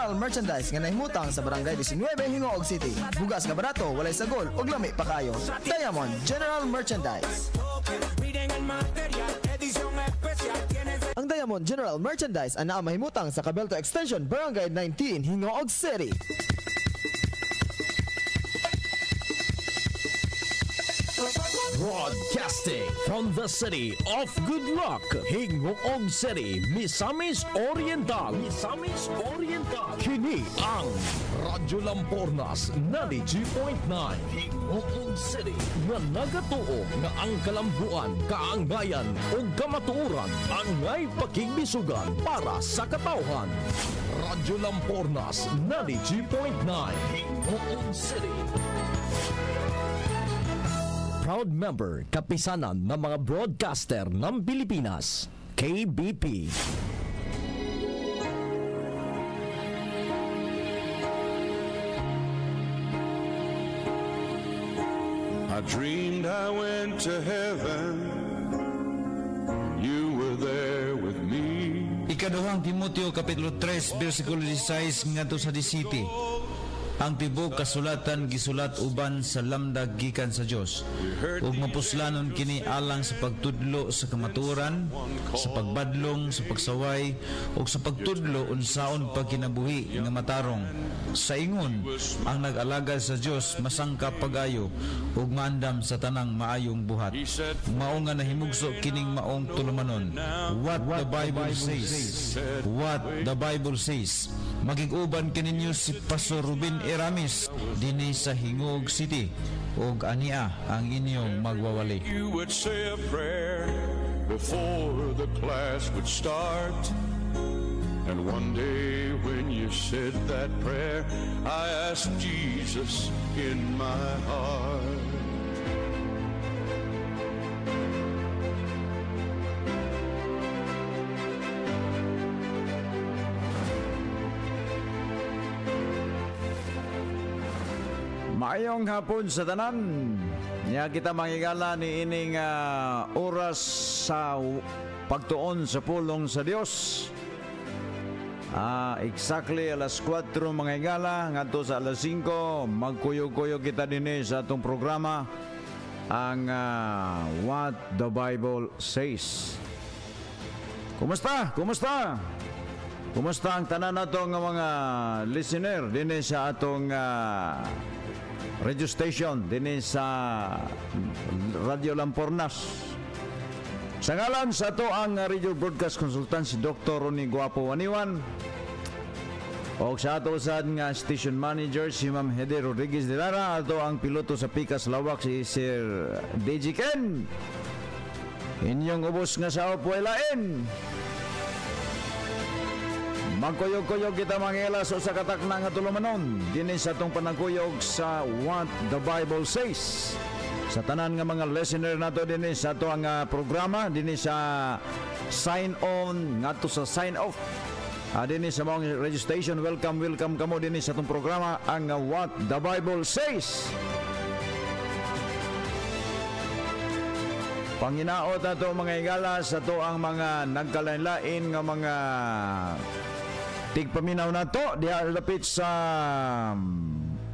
general merchandise nga nahimutang sa Barangay 19 Hingoog City. Bugas nga barato, walay sagol ug lami pa kayo. Diamond General Merchandise. Ang Diamond General Merchandise ana mahimutang sa Cabelto Extension, Barangay 19 Hingoog City. Broadcasting from the city of Good Luck, Hingoog City, Misamis Oriental. Kini ang Radyo Lampornas 92.9 Hingoog City nga nagatuo nga ang kalambuan, kaanggayan ug kamatuoran angay pakigbisugan para sa katawhan. Radyo Lampornas 92.9 Hingoog City. Proud member, kapisanan ng mga broadcaster ng Pilipinas, KBP. I dreamed I went to heaven. You were there with me. Ikaduhang Timoteo Kapitulo 3 versikulo 16 ngadto sa 17. Ang tibok kasulatan gisulat uban sa lamdag gikan sa Dios ug mapuslanon kini alang sa pagtudlo sa kamatuoran, sa pagbadlong, sa pagsaway ug sa pagtudlo unsaon pagkinabuhi nga matarong. Sa ingon ang nag-alagad sa Dios masangkap pagayo ug maandam sa tanang maayong buhat. Mao nga nahimugso kining maong tulumanon. What the Bible says. What the Bible says. Magig-uban kaninyo si Pastor Ruben Eramis dinhi sa Hingoog City ug ania ang inyong magwawali. You would say a prayer before the class would start. And one day when you said that prayer, I asked Jesus in my heart. Maayong hapon sa tanan. Nya kita mangigala ni ining oras sa pagtuon sa pulong sa Dios. Exactly alas 4 mangigala ngadto sa alas 5 magkuyog-kuyog kita dinhi sa atong programa ang What the Bible Says. Kumusta? Kumusta ang tanan nato nga mga listener dinhi sa atong radio station dinhi sa Radio Lampornas. Sa ngalan sa ato ang radio broadcast consultant si Dr. Ronnie Guapo Waniwan o sa ato sad nga station manager si Ma'am Hede Rodriguez de Lara, ato ang piloto sa Pikas Lawak si Sir DJ Ken. Inyong ubos nga sa Opuelain. Magkuyog-kuyog kita mangilas o sa katak na nga tulumanon dinhi sa itong panagkuyog sa What the Bible Says. Sa tanan nga mga listener nato dinhi sa ito ang programa dinhi sa sign on nga to sa sign off dinhi sa mga registration. Welcome kamo dinhi sa itong programa ang What the Bible Says. Panginaot ato mga igala sa to ang mga nagkalain-lain nga mga tigpaminaw na to diha lapit sa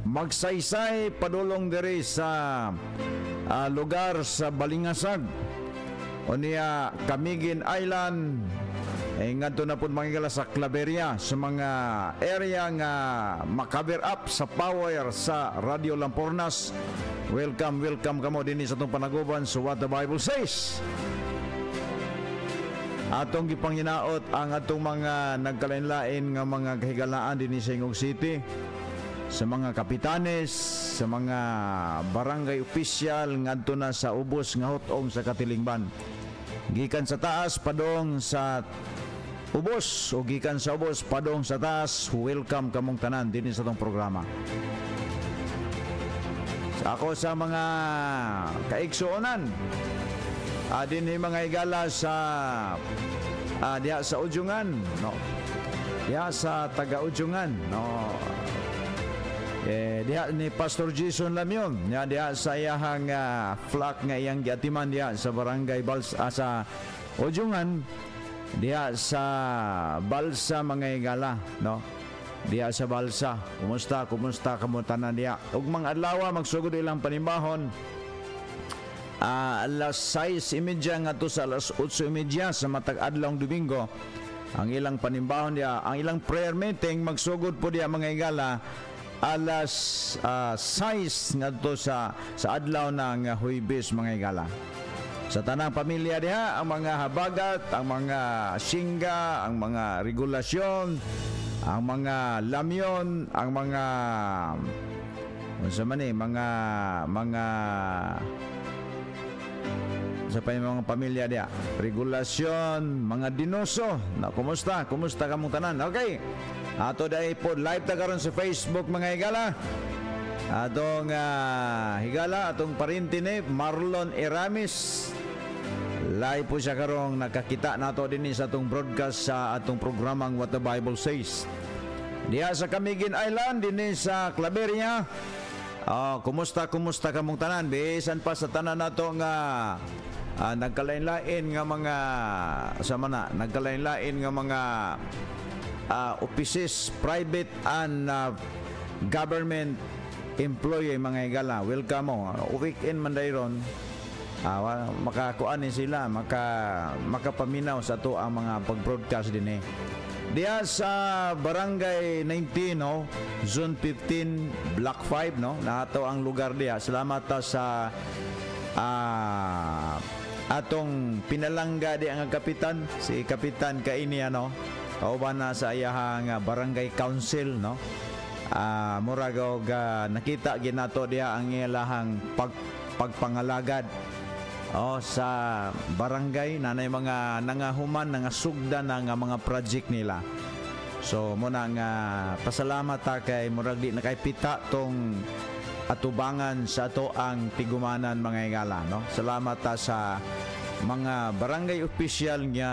Magsaysay padulong diri sa lugar sa Balingasag o niya Camiguin Island ngadto na pud mangigala sa Claveria sa mga area nga makaver up sa power sa Radio Lampornas. Welcome kamo dinhi sa atong panaguban sa What the Bible Says. Atong gipanginaot ang atong mga nagkalain-lain nga mga kahigalaan dinhi sa Hingoog City, sa mga kapitanes, sa mga barangay official ngadto na sa ubos nga hutong sa Katilingban. Gikan sa taas padong sa ubos o gikan sa ubos padong sa taas, welcome kamong tanan dinhi sa atong programa. Ako sa mga kaiksuonan dinhi mga igala sa diha sa Ujungan, no. Diha sa taga-Ujungan, no. Diha ni Pastor Jason Lamyon, diha sa iyahang flock nga iyang giatiman diha sa barangay Balsa sa Ujungan, diha sa Balsa mga igala, no. diya sa Balsa. Kumusta kamo tanan diya? Ug mga adlaw magsugod ilang panimbahon. Alas 6:30 ngadto sa alas 8:30 sa matag adlawng Domingo. Ang ilang panimbahon diya, ang ilang prayer meeting magsugod po diya mga higala alas 6 ngadto sa adlaw ng Huwebes mga higala. Sa tanang pamilya diha, ang mga habagat, ang mga singga, ang mga regulasyon, ang mga lamyon, ang mga sa pa yung mga pamilya diya, regulasyon, mga dinoso. Na, kumusta kamong tanan? Okay. Ato dahil po live ta karon sa Facebook mga higala. Atong higala, atong parintine, Marlon Eramis. Live po siya karong nakakita nato din sa atong broadcast sa atong programang What the Bible Says. Diya sa Camiguin Island, din sa Claveria. Kumusta kamong tanan? Bisan pa sa tanan nato nga nagkalain-lain nga mga nagkalain-lain nga mga offices, private and government employee mga higala. Welcome mo. Weekend man dayron. Makakuanin sila, makapaminaw sa to ang mga pag-broadcast din Diya sa Barangay 19 Zone 15 Block 5 nato ang lugar diya. Salamat sa atong pinalangga di ang kapitan, si Kapitan Kaini kauban na sa iyahang Barangay Council murag og nakita ginato diya ang ilahang pagpangalagad sa barangay nanay mga nangahuman nangasugda na nga mga project nila. So muna nga pasalamat ta kay murag di nakaipita tong atubangan sa ato ang tigumanan mga higala Salamat ta sa mga barangay official nga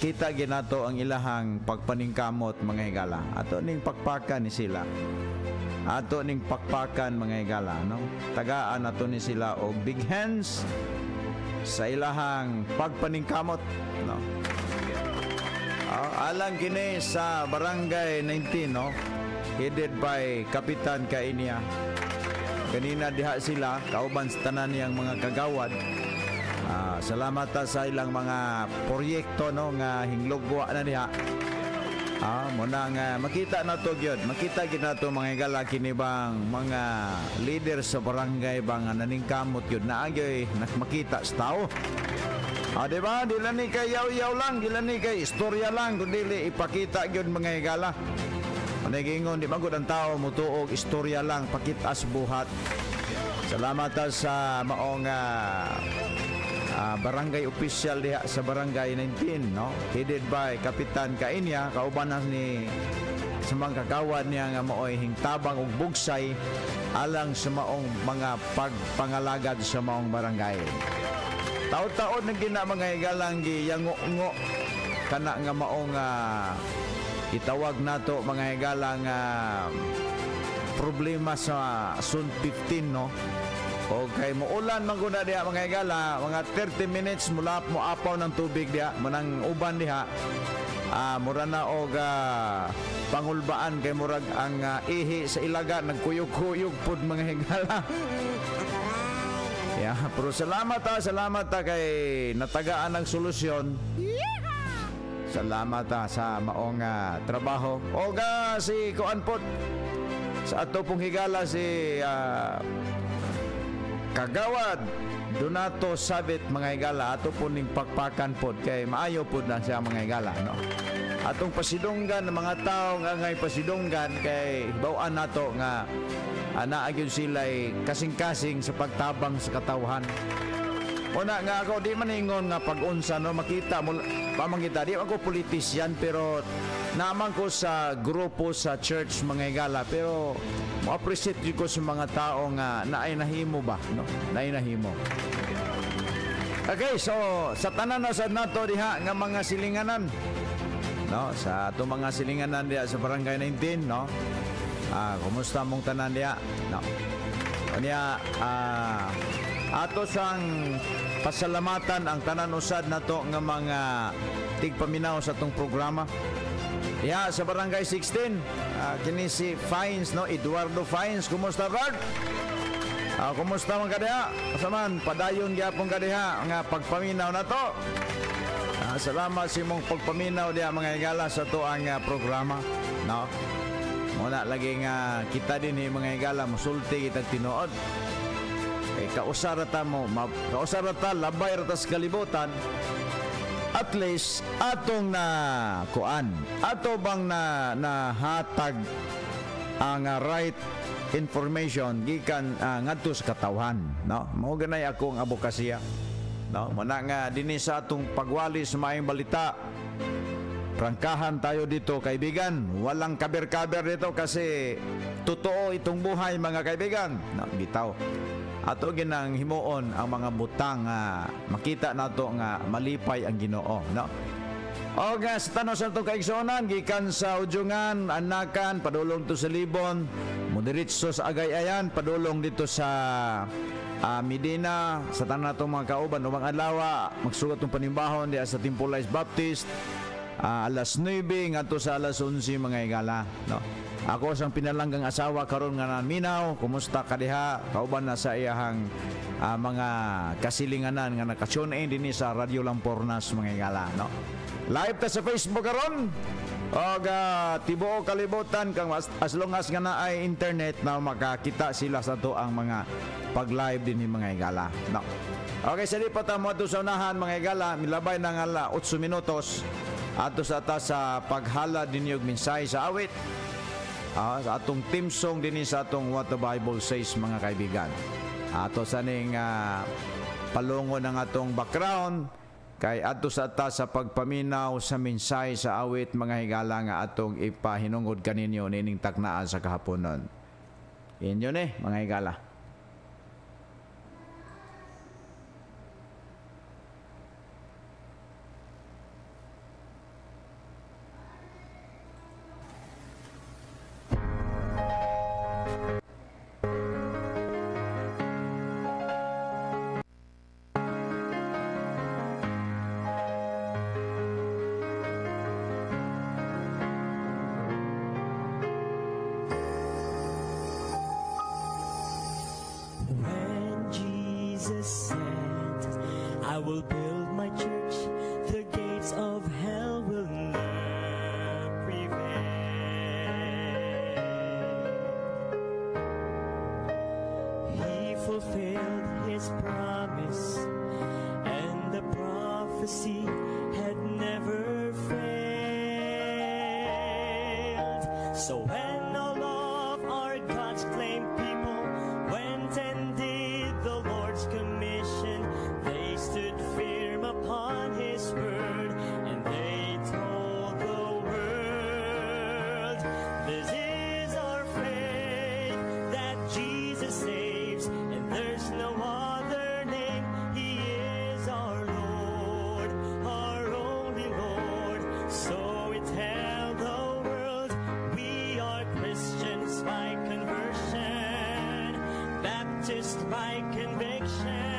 kita ginato ang ilahang pagpaningkamot mga higala. Ato ning pakpakan ni sila. Ato ning pakpakan mga higala tagaan nato ni sila og big hands sa ilahang pagpaningkamot alang kini sa Barangay 19 headed by Kapitan Kainia. Kanina diha sila kauban sa tanan niyang mga kagawad. Salamat sa ilang mga proyekto nga hinglugwa na diha. Muna nga makita na to gyud. Makita gid nato mga higala kini bang mga leader sa barangay bang naningkamot gyud na agyoy makita sa tao. Diba? Dila ni kay yaw-yaw lang, dila ni kay istorya lang, kundi ipakita gyud mga higala. Nagingon di magud ang tao mutuog istorya lang pakitas buhat. Salamat sa maong barangay official diha sa Barangay 19 headed by Kapitan Kainya kauban ni sa mga kagawad niya nga maoy hingtabang ug bugsay alang sa maong mga pagpangalagad sa maong barangay. Taon-taon na gina mga higalang giyango-ngo kana nga maong itawag nato mga higala nga problema sa Zone 15 Okay, muulan man guna diha mga higala, mga 30 minutes mula mo apaw ng tubig diha, manang uban diha. Mura na og pangulbaan kay murag ang ihi sa ilaga nagkuyog-kuyog pud mga higala. Pero salamat kay natagaan ang solusyon. Salamat sa maong trabaho. Oga si kuan pod sa ato pong higala si Kagawad Donato Sabit mga higala, ato po ning pakpakan pod kay maayo pod na siya mga higala atong pasidunggan ng mga tao nga ngay pasidunggan kay bawaan nato nga anaagyon sila'y kasing-kasing sa pagtabang sa katawhan. Una nga ako di man ingon nga pag-unsa makita mo pamangita di ako politisyan pero naman ko sa grupo sa church mga higala pero mo-appreciate ko sa mga tao nga naay nahimo ba naay nahimo. Okay, so sa tanan na sad nato diha nga mga silinganan sa ato mga silinganan diha sa Barangay 19 kumusta mong tanan diha Kanya ato sang pasalamatan ang tanan usad nato nga mga tigpaminaw sa atong programa. Yeah, sa Barangay 16. Kini si Fines, no? Eduardo Fines. Kumusta, Bart? Kumusta man kadiha? Kasaman, padayon gyapon kadiha nga pagpaminaw na to. Salamat sa imong pagpaminaw diha mga higala sa to ang programa, no? Muna lagi nga kita din mga higala musulti kita tinuod. Kausarata mo, kausarata labay ratas kalibutan. At least atong na kuan, ato bang na hatag ang right information gikan ngadto sa katawhan, no? Mao ganay akong abokasya, no? Muna nga dinhi sa atong pagwali sa maayong balita. Prangkahan tayo dito, kaibigan. Walang kaber-kaber dito kasi totoo itong buhay, mga kaibigan. No, bitaw. Ato ginang himuon ang mga butang makita nato nga malipay ang Ginoo, no? O nga sa tanong sa itong kaigsuonan, gikan sa Ujungan, Anakan, padulong to sa Libon, mudiritso sa Agayayan, padulong dito sa Medina, sa tanan natong mga kauban, umang adlaw, magsugat ng panimbahon diya sa Timpulais Baptist, alas 9 ngadto sa alas 11 mga higala, no? Ako sang pinalanggang asawa karon nga naminaw, kumusta ka diha? Kauban na sa iyahang mga kasilinganan nga nakatune dinhi sa Radio Lampornas mga higala, no? Live ta sa Facebook karon. Og tibuok kalibutan kang as long as nga naay internet na makakita sila sa to ang mga pag-live dinhi mga higala, no? Okay, sa lipat mo ato sa unahan mga higala, milabay na nga 8 minutos ato sa ta sa paghala dinhi og mensahe sa awit. Sa atong team song din sa atong What the Bible Says mga kaibigan. Ato sa ning palungo ng atong background kay ato sa ta sa pagpaminaw sa mensahe sa awit mga higala nga atong ipahinungod kaninyo nining taknaan sa kahaponon. Inyo ni mga higala. I will build my church, the gates of hell will not prevail. He fulfilled his promise, and the prophecy had never failed. So when all of our God's claimed people went and did the Lord's commission, they stood firm upon his word, and they told the world, this is our faith, that Jesus saves, and there's no other name. He is our Lord, our only Lord. So we tell the world, we are Christians by conversion, Baptist by conviction.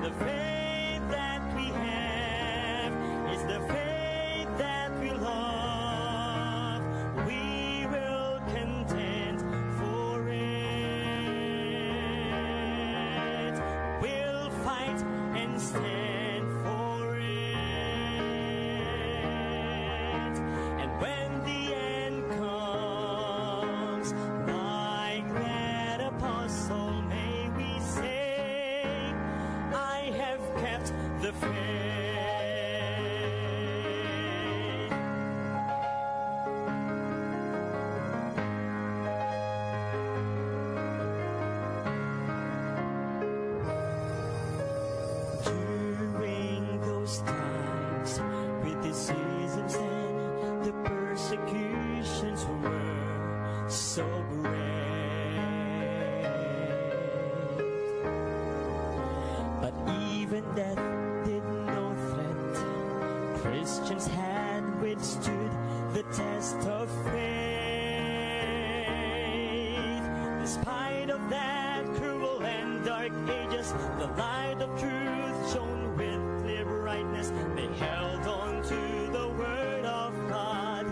The faith that we have is the faith that we love. We will contend for it. We'll fight and stand for it. And when the end comes, like that apostle, may we say, I have kept the faith. During those times, with the seasons and the persecutions were so great, but even death did no threat. Christians had withstood the test of faith. Despite of that cruel and dark ages, the light of truth shone with clear brightness. They held on to the word of God,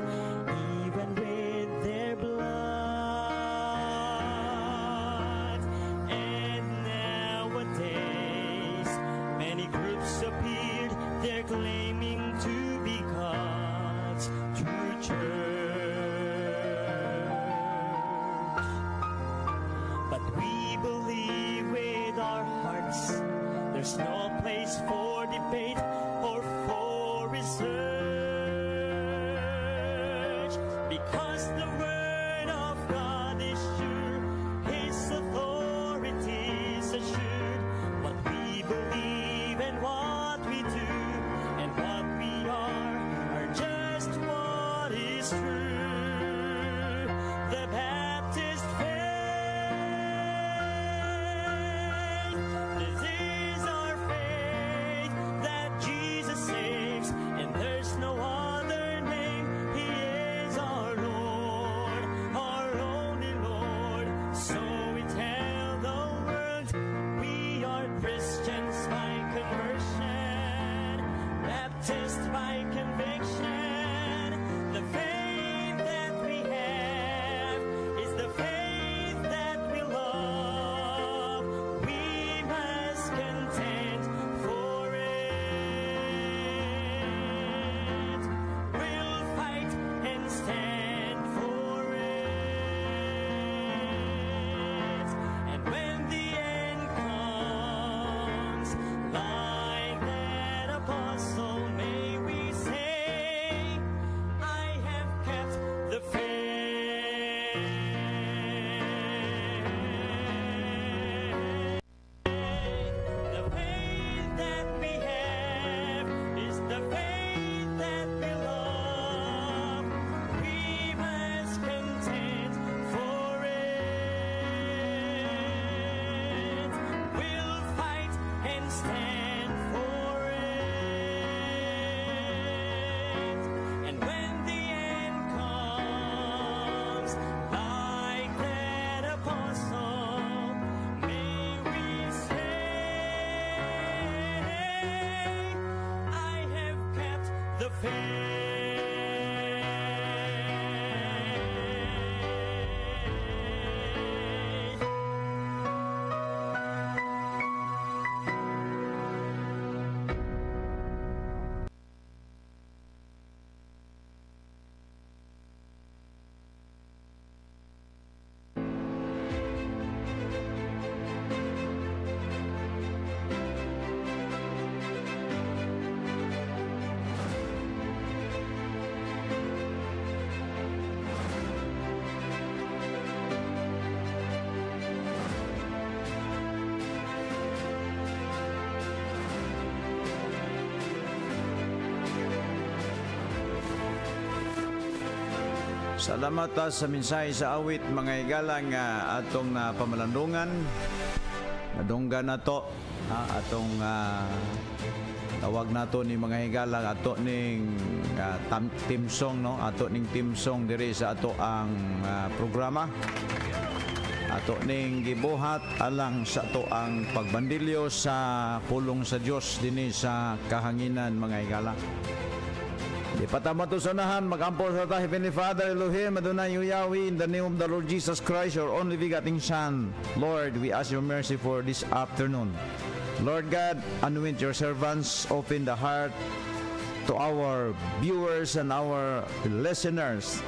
The faith that we have is the faith that we love. We must contend for it. We'll fight and stand for it. And when the end comes, like that apostle, may we say, I have kept the faith. Salamat sa mensahe sa awit mga igalang atong pamalandungan. Nadunggan nato atong tawag nato ni mga higala ato ning team song no, ato ning team song diri sa ato ang programa. Ato ning gibuhat alang sa ato ang pagbandilyo sa pulong sa Dios dinhi sa kahanginan mga higala. Di patamatusunahan, mag-ampol sa ta, Heavenly Father, Elohim, Adonai, Yahweh, in the name of the Lord Jesus Christ, your only begotten Son. Lord, we ask your mercy for this afternoon. Lord God, anoint your servants, open the heart to our viewers and our listeners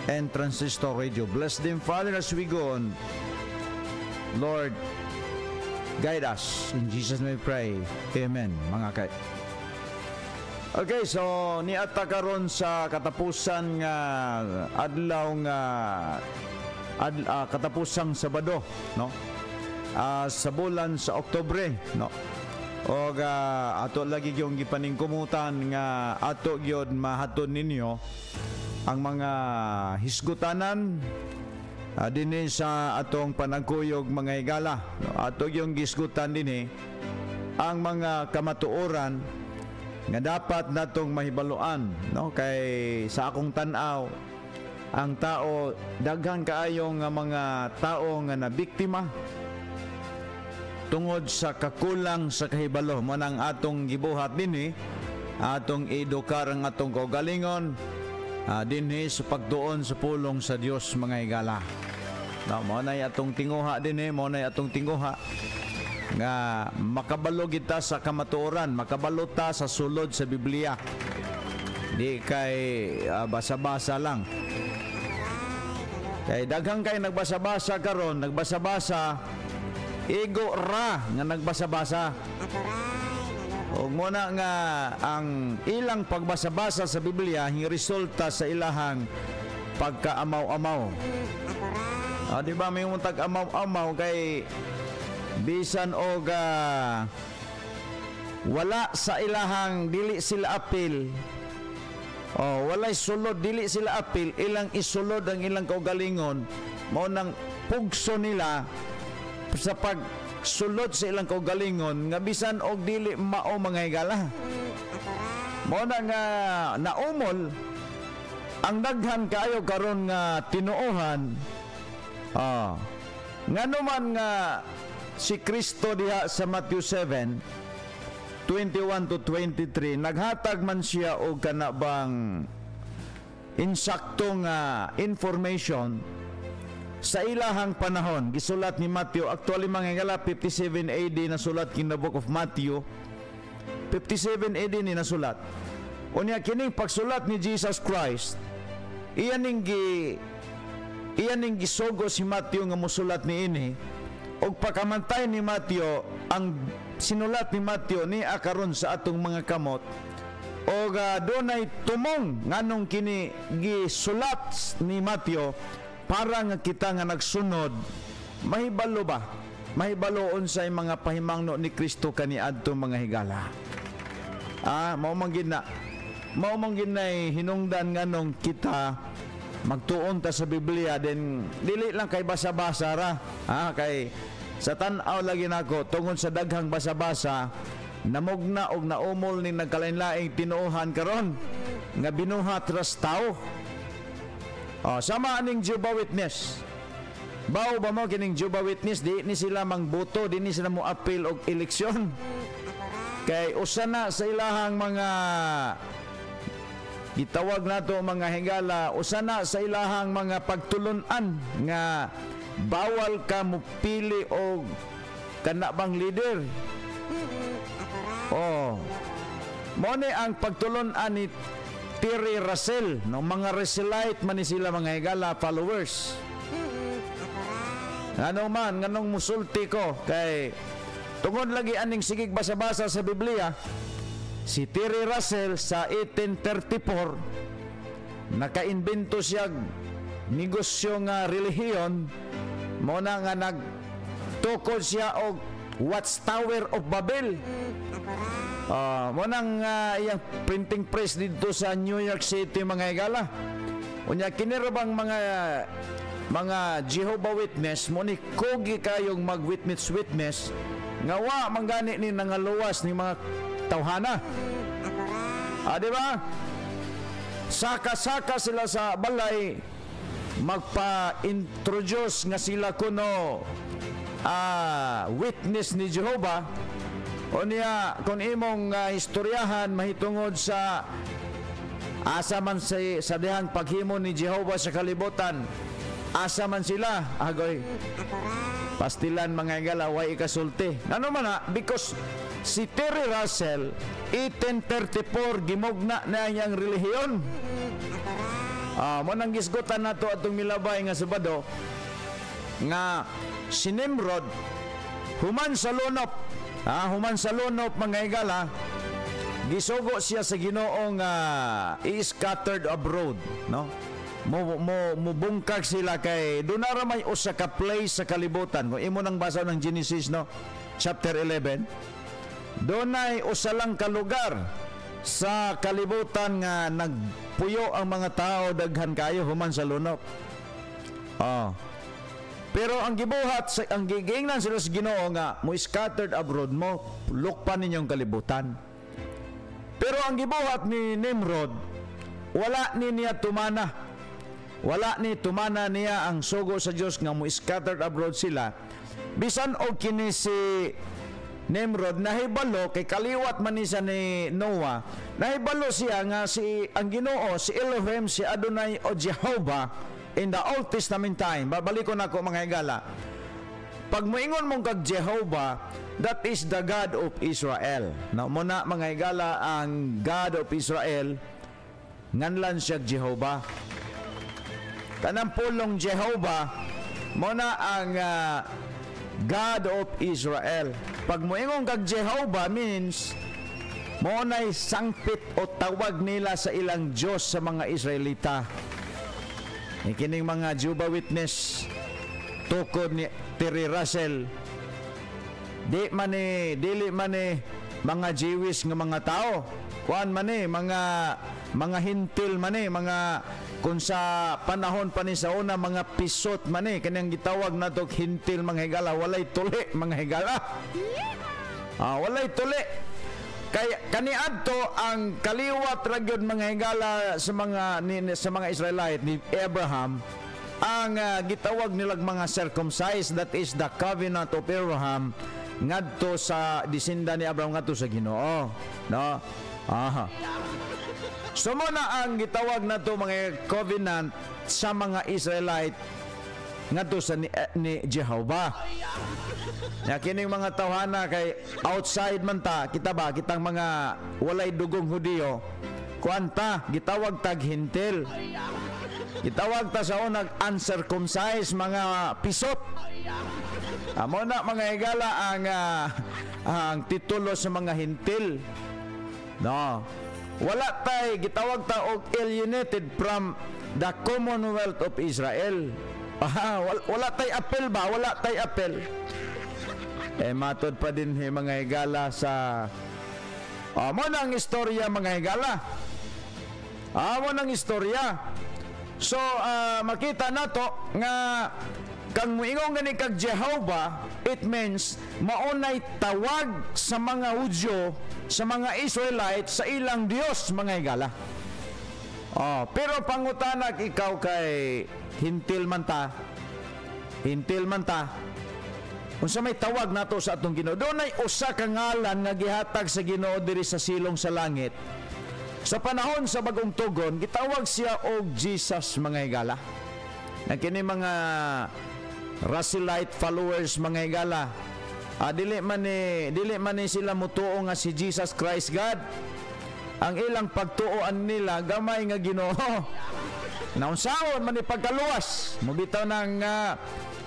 and Transistor Radio. Bless them, Father, as we go on. Lord, guide us. In Jesus' name we pray. Amen. Mga kay. Okay, so niata karon sa katapusan nga adlaw nga katapusang Sabado, no? Sa bulan sa Oktubre, no? O ato lagi yung gipaningkumutan nga ato gyud mahaton ninyo ang mga hisgutanan dinhi sa atong panagkuyog mga higala, no? Ato yung gisgutan dinhi ang mga kamatuoran nga dapat natong mahibaluan, no? Kay sa akong tan-aw ang tao daghan kaayo nga mga tao nga nabiktima tungod sa kakulang sa kahibalo. Mo nang atong gibuhat dinhi, atong edukar ang atong kaugalingon dinhi sa pagtuon sa pulong sa Dios mga higala. No, mo nay atong tinguha dinhi, mo nay atong tinguha nga makabalo kita sa kamatuoran, makabalo ta sa sulod sa Biblia. Di kay basa-basa lang. Kay daghang kay nagbasa-basa karon, nagbasa-basa ego ra nga nagbasa-basa. Og muna nga ang ilang pagbasa-basa sa Biblia hing resulta sa ilahang pagkaamaw-amaw. Di ba may muntag amaw-amaw kay bisan og wala sa ilahang dili sila apil. Walay sulod dili sila apil, ilang isulod ang ilang kaugalingon, mao nang pugso nila sa pagsulod sa ilang kaugalingon nga bisan og dili mao mga higala. Mao na nga naumol ang daghan kaayo karon nga tinuohan. Ngano nga si Kristo diha sa Matthew 7:21-23 naghatag man siya og kanabang insaktong information sa ilahang panahon. Gisulat ni Matthew, actually mga higala 57 AD na sulat kin the book of Matthew. 57 AD ni nasulat. Unya kining pagsulat ni Jesus Christ, iyan ning gisugo si Matthew nga mosulat niini. Og pagkamantay ni Matthew, ang sinulat ni Matthew ni akaron sa atong mga kamot. Og dunay tumong nganong kini gisulat ni Matthew para nga kita nga nagsunod, mahibalo ba? Mahibaloon sa mga pahimangno ni Kristo kaniadto mga higala. Mao man hinungdan nganong kita magtuon ta sa Biblia, din dili lang kay basa-basa ra. Kay sa tan-aw lagi nako tungod sa daghang basa-basa, namugna og naumol ning nagkalain-laing tinuohan karon nga binuhat ras tao. Sama aning Jehovah Witness. Bao ba mo kining Jehovah Witness, di ni sila mangboto, di ni sila mo appeal og eleksyon. Kay usa na sa ilahang mga gitawag nato mga higala, usa na sa ilahang mga pagtulon-an nga bawal ka mo pili og kanabang leader. Mo ni ang pagtulon-an ni Terry Russell, no, mga Russellite man ni sila mga higala followers. Nganong musulti ko kay tungod lagi aning sigig basa-basa sa Biblia, si Terry Russell sa 1834 naka-imbento siya negosyo nga relihiyon, mo na nga nagtukod siya og Watchtower of Babel. Mo nang iyang printing press dito sa New York City mga higala. Unya kinirabang mga Jehovah Witness mo ni kogi kayong mag-witness nga wa manggani ni nangaluwas ni mga tawhana. Di ba? Saka-saka sila sa balay magpa-introduce nga sila kuno witness ni Jehovah. O niya kung imong istoryahan mahitungod sa asa man sa dihang paghimo ni Jehovah sa kalibutan, asa man sila agoy pastilan mga higala, way ikasulti. Ano man because si Terry Russell 1834 gimugna na iyang relihiyon. Mo nang gisgutan nato atong milabay nga Sabado nga si Nimrod human sa lunop mga higala, gisugo siya sa Ginoong i-scattered abroad, no? Mubungkag sila kay doon na may usa ka place sa kalibutan. Kung imo nang basa ng Genesis, no, chapter 11, doon ay usa lang ka lugar sa kalibutan nga nagpuyo ang mga tao daghan kayo human sa lunop. Pero ang gibuhat, ang gigingnan sila sa Ginoo nga mo scattered abroad, mo lukpan ninyong kalibutan. Pero ang gibuhat ni Nimrod, wala ni niya tumana. Wala ni tumana niya ang sugo sa Dios nga mo scattered abroad sila. Bisan og kini si Nimrod nahibalo kay kaliwat man ni sa ni Noah. Nahibalo siya nga si ang Ginoo, si Elohim, si Adonai o Jehovah in the Old Testament time. Babalik ko na ko mga higala. Pag moingon mong kag Jehovah, that is the God of Israel. Now, muna mga higala, ang God of Israel, nganlan siya Jehovah. Kanang pulong Jehovah, muna ang God of Israel. Pag moingon kag Jehovah means, muna'y sangpit o tawag nila sa ilang Diyos sa mga Israelita. Ikining mga Jehovah Witness tukod ni Terry Russell, dili man mga Jewish nga mga tao, kuan man mga hintil man mga kung sa panahon pa ni sa una mga pisot man kanang gitawag nato hintil mga higala, walay tuli mga higala. Walay tuli. Kaya kaniadto ang kaliwat ra gyud mga higala sa mga Israelite ni Abraham, ang gitawag nilag mga circumcised, that is the covenant of Abraham ngadto sa disinda ni Abraham ngadto sa Ginoo, no? So muna ang gitawag nato mga covenant sa mga Israelite ngadto sa ni Jehovah. Kining mga tawhana kay outside man ta, kita ba kitang mga walay dugong Hudiyo, kuanta gitawag tag hintil. Gitawag ta sa unang uncircumcised mga pisot. Amo na mga higala ang titulo sa mga hintil. No. Wala tay gitawag ta og alienated from the Commonwealth of Israel. Wala tay apel ba? Wala tay apel. Matod pa din mga higala sa mo nang istorya mga higala. Mo nang istorya. So makita nato nga kang muingong gani kag Jehovah, it means maunay tawag sa mga Hudyo, sa mga Israelites sa ilang Dios mga higala. Pero pangutanak ikaw kay hintil man ta. Unsa may tawag nato sa atong Ginoo? Dunay usa ka ngalan nga gihatag sa Ginoo diri sa silong sa langit. Sa panahon sa bagong tugon, gitawag siya og Jesus mga higala. Na kini mga Rasilite followers mga higala. Dili man ni sila mutuo nga si Jesus Christ God. Ang ilang pagtuoan nila gamay nga Ginoo. Naunsaon man ni pagkaluwas. Mubitaw nang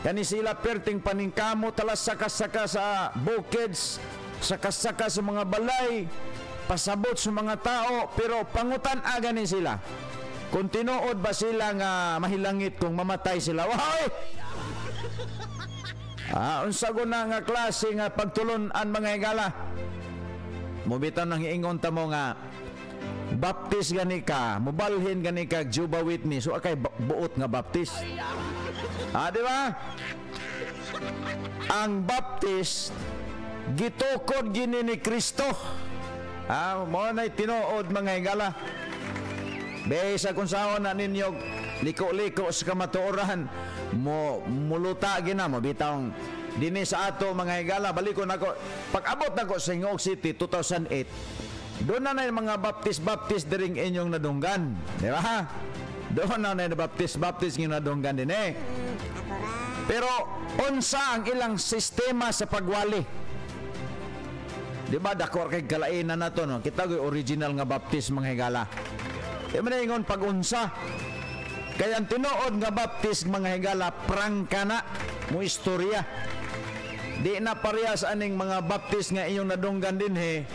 kani sila perting paningkamo talas saka-saka sa bukids, saka-saka sa mga balay, pasabot sa mga tao, pero pangutan-aga ni sila. Kung tinuod ba sila nga mahilangit kung mamatay sila? Wahoy! Unsa guna nga klase nga pagtulon-an mga higala? Mubitaw nang iingon ta mo nga baptist gani ka, mubalhin gani ka Jehovah Witness, so akay buot nga baptist. Di ba? Ang baptist gitukod gini ni Kristo. Mo nay tinuod mga higala. Besa kung saan na ninyo liko-liko sa kamatuoran muluta gina mo bitang dini sa ato mga higala. Balikon ako pag-abot nako sa Hingog City 2008. Doon na yung mga baptist diring inyong nadunggan. Di ba? Doon na yung baptist yung nadunggan din Pero unsa ang ilang sistema sa pagwali? Di ba dako kay kalainan nato no? Kita go original nga baptist mga higala. Di man ingon pag-unsa. Kaya ang tinuod nga baptist mga higala prangka na mo istorya. Di na parehas aning mga baptist nga inyong nadunggan din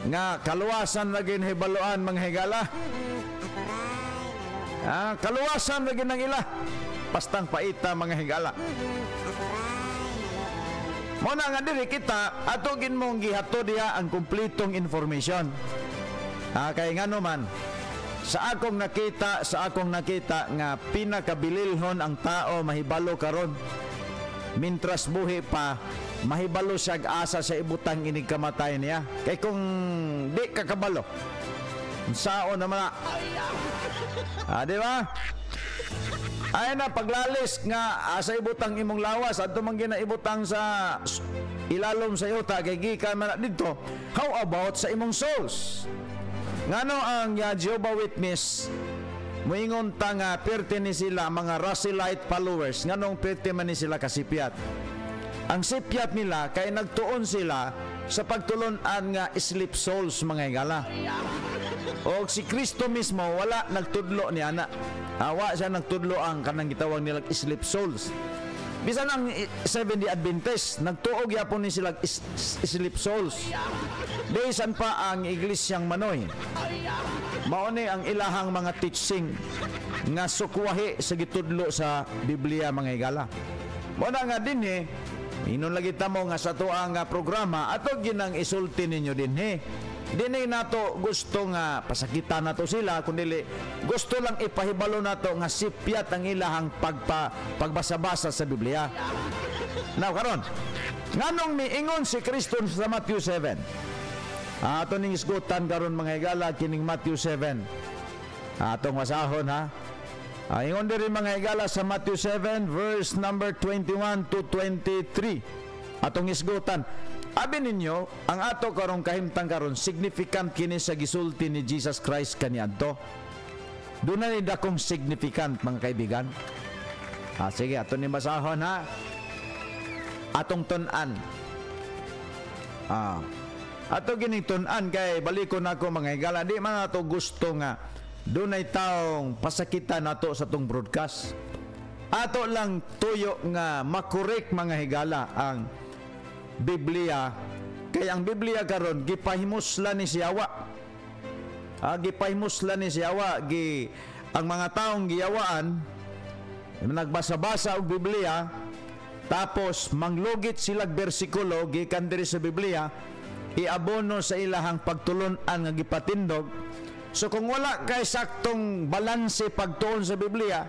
nga kaluwasan lagi hibaluan mga higala. Kaluwasan lagi ng ila. Pastang paita mga higala. Muna nga diri kita atugin mong gihato diha ang kumpletong information. Kay ngano man sa akong nakita nga pinakabililhon ang tao mahibalo karon. Mintras buhi pa mahibalo siya asa sa ibutang inig kamatay niya. Kay kung di kakabalo sao naman di ba? Ay na paglalis nga sa ibutang imong lawas at tumang ginaibutang sa ilalom sa yuta kay gikan man dito. How about sa imong souls? Ngano ang Jehovah Witness moingon ta nga perti ni sila mga Rasilite followers nganong perti man ni sila kasipyat. Ang sipyat nila kay nagtuon sila sa pagtulon-an nga sleep souls mga higala. O si Kristo mismo wala nagtudlo ni ana. Awa siya nagtudlo ang kanang gitawag nila sleep souls. Bisan ang Seventh-day Adventist nagtuog yapon ni sila sleep souls. Bisan pa ang iglesyang Manoy. Mao ni ang ilahang mga teaching nga sukwahi sa gitudlo sa Biblia mga higala. Mo na nga din inon lagi tamo nga sa tuang programa ato ginang isulti ninyo din Dini nato gusto nga pasakitan nato sila kundi gusto lang ipahibalo nato nga sipyat ang ilahang pagbasa-basa sa Biblia. Now karon nganong miingon si Kristo sa Matthew 7? Ato ning isgutan karon mga higala kining Matthew 7. Atong masahon ingon diri mga higala sa Matthew 7 verse number 21 to 23. Atong isgutan. Abi ninyo, ang ato karong kahimtang karon significant kini sa gisulti ni Jesus Christ kaniadto. Doon na dakong significant mga kaibigan. Sige, ato ni basahon Atong tunan. Ato gining tunan kay balikon ako mga higala. Di man ato gusto nga doon ay taong pasakitan nato sa tong broadcast. Ato lang tuyo nga makorek mga higala ang Biblia, kaya ang Biblia karon gipahimuslan ni Siyawa. Gipahimuslan ni Siyawa ang mga taong giyawaan nagbasa-basa og Biblia, tapos manglugit silag bersikulo gikan diri sa Biblia, iabono sa ilahang pagtulon-an nga gipatindog. So kung wala kay saktong balanse pagtuon sa Biblia,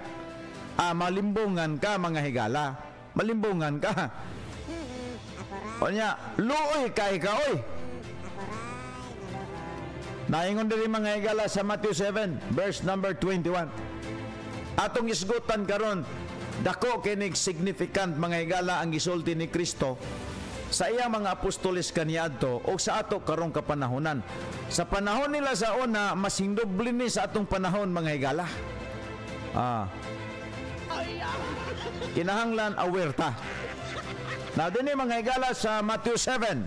malimbungan ka mga higala. Malimbungan ka. O niya, luoy kay ka, oy. Naingon diri mga higala sa Matthew 7, verse number 21. Atong isgutan karon, dako kinig significant mga higala ang gisulti ni Kristo sa iyang mga apostoles kaniadto o sa ato karong kapanahonan. Sa panahon nila sa una, mas hindubli ni sa atong panahon mga higala. Kinahanglan aware ta. Na dinhi mga higala sa Matthew 7.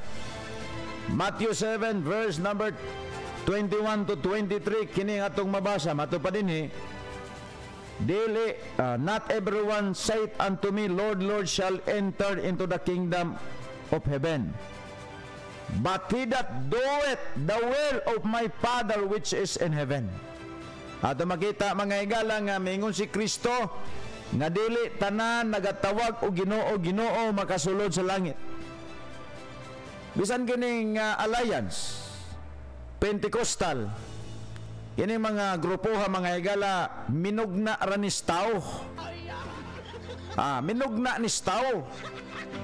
Matthew 7 verse number 21 to 23 kini atong mabasa. Mato pa dinhi. Dili, not everyone saith unto me, Lord, Lord, shall enter into the kingdom of heaven, but he that doeth the will of my Father which is in heaven. Ato makita mga higala nga mingon si Kristo nga dili tanan nagatawag og Ginoo, Ginoo makasulod sa langit. Bisan kining alliance Pentecostal, ini mga grupoha mga higala, minugna ra ni tao. Minugna ni tao.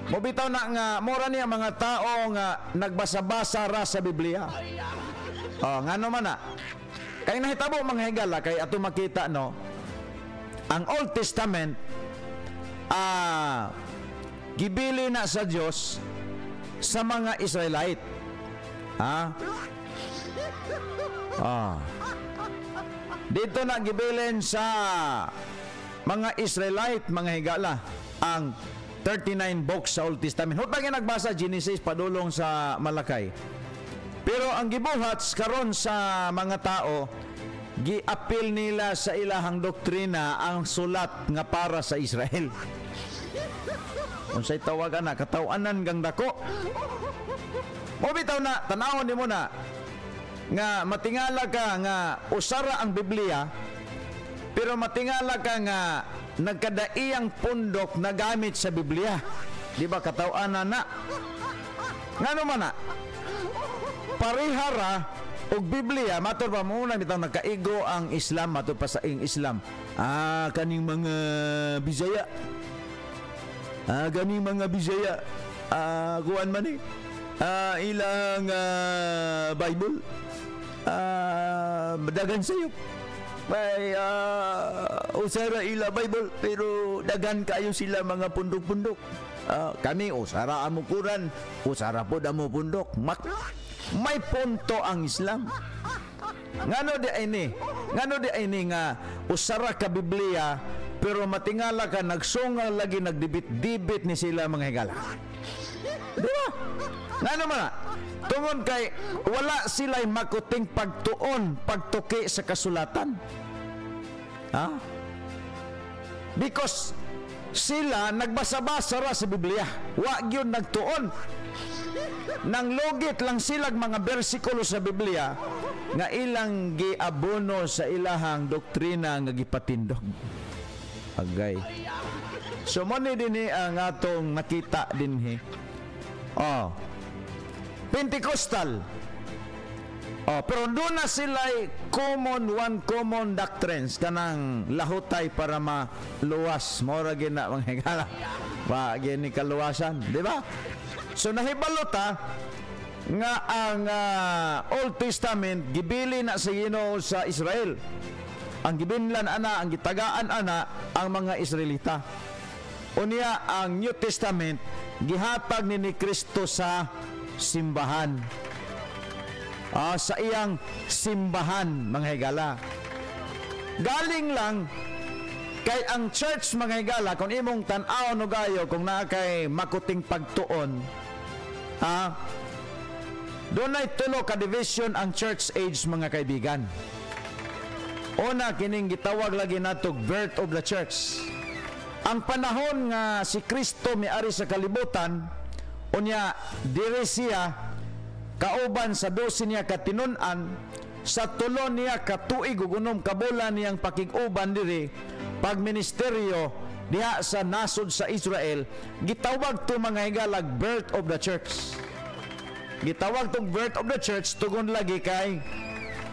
Mobitaw na nga mora niya mga tao nga nagbasa-basa ra sa Biblia. Ngano man na. Kay nahitabo mga higala kay ato makita no, ang Old Testament gibili na sa Dios sa mga Israelite. Dito na gibilin sa mga Israelite mga higala ang 39 books sa Old Testament. Hutang nagbasa Genesis padulong sa Malakay. Pero ang gibuhat karon sa mga tao, giapil nila sa ilahang doktrina ang sulat nga para sa Israel. Unsay tawagan na katawanan gang dako. Mo bitaw na tanawon nimo na nga matingala ka nga usara ang Biblia, pero matingala ka nga nagkadaiyang pundok na gamit sa Biblia. Di ba katawanan na? Ngano man na? Parihara og Biblia, matur pa muna bitaw nagkaigo ang Islam, matur pa sa Islam. Kaning mga Bisaya. Kaning mga Bisaya. Kuan man eh. Ilang Bible. Dagan sayop. May usara ila Bible pero dagan kayo sila mga pundok-pundok. Kami usara amo Quran, usara pod amo pundok. May punto ang Islam. Ngano di ini nga usara ka Biblia pero matingala ka nagsungal lagi nagdibit-dibit ni sila mga higala. Di ba? Ngano man na? Tungod kay wala sila'y makuting pagtuki sa kasulatan. Because sila nagbasa-basa ra sa Biblia. Wa gyud nagtuon. Nang logit lang silag mga bersikulo sa Biblia nga ilang giabono sa ilahang doktrina nga gipatindog. Agay. So mo ni dinhi ang atong nakita dinhi. Pentecostal. Pero doon na sila'y one common doctrines kanang lahutay para maluwas. Mora gina mga higala. Gini kaluwasan. Di ba? So nahibalota nga ang Old Testament gibili na sa Ginoo sa Israel. Ang gibinlan ang gitagaan ang mga Israelita. Unya ang New Testament gihatag ni Kristo sa simbahan. Sa iyang simbahan mga higala. Galing lang kay ang church mga higala, kung imong tan-aw no gayo kung naa kay makuting pagtuon, doon ay tulo ka division ang church age mga kaibigan. Una kining gitawag lagi nato birth of the church. Ang panahon nga si Kristo miari sa kalibutan, unya diri siya kauban sa 12 niya katinunan, sa tulo niya katuig ug unom kabulan niyang pakig-uban diri pagministeryo diha sa nasod sa Israel, gitawag to mga higalag birth of the church. Gitawag tong birth of the church tugon lagi kay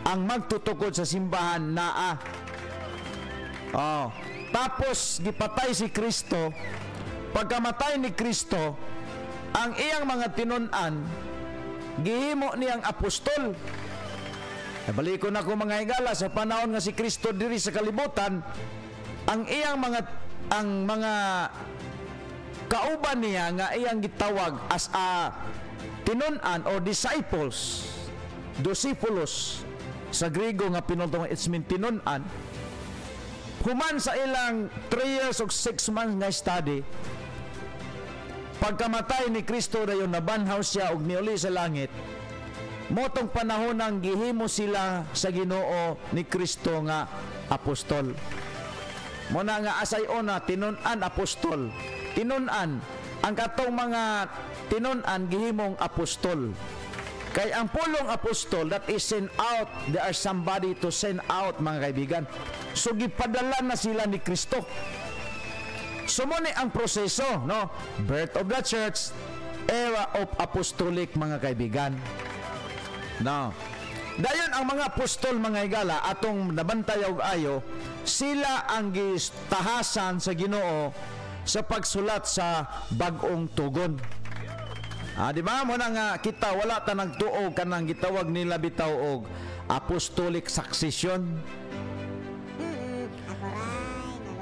ang magtutukod sa simbahan naa. Tapos gipatay si Kristo. Pagkamatay ni Kristo, ang iyang mga tinun-an gihimo niyang apostol. Balik ko na ko mga higala sa panahon nga si Kristo diri sa kalibutan, ang iyang mga kauban niya nga iyang gitawag as a tinun-an or disciples, dosipulos sa Griego nga pinultong it's mean tinun-an. Human sa ilang 3 years o 6 months nga study, pagkamatay ni Kristo dayon nabanhaw siya og niuli sa langit. Motong panahon nang gihimo sila sa Ginoo ni Kristo nga apostol. Muna nga asayon na tinun-an apostol. Tinun-an ang katong mga tinun-an gihimong apostol. Kay ang pulong apostol that is sent out, there are somebody to send out mga kaibigan. So gipadala na sila ni Kristo. So muna ang proseso, no? Birth of the church, era of apostolic mga kaibigan. No. Dayon ang mga apostol mga higala atong nabantay og ayo, sila ang gistahasan sa Ginoo sa pagsulat sa bag-ong tugon. Di ba mo na nga kita wala ta nagtuo kanang gitawag nila bitaw og apostolic succession.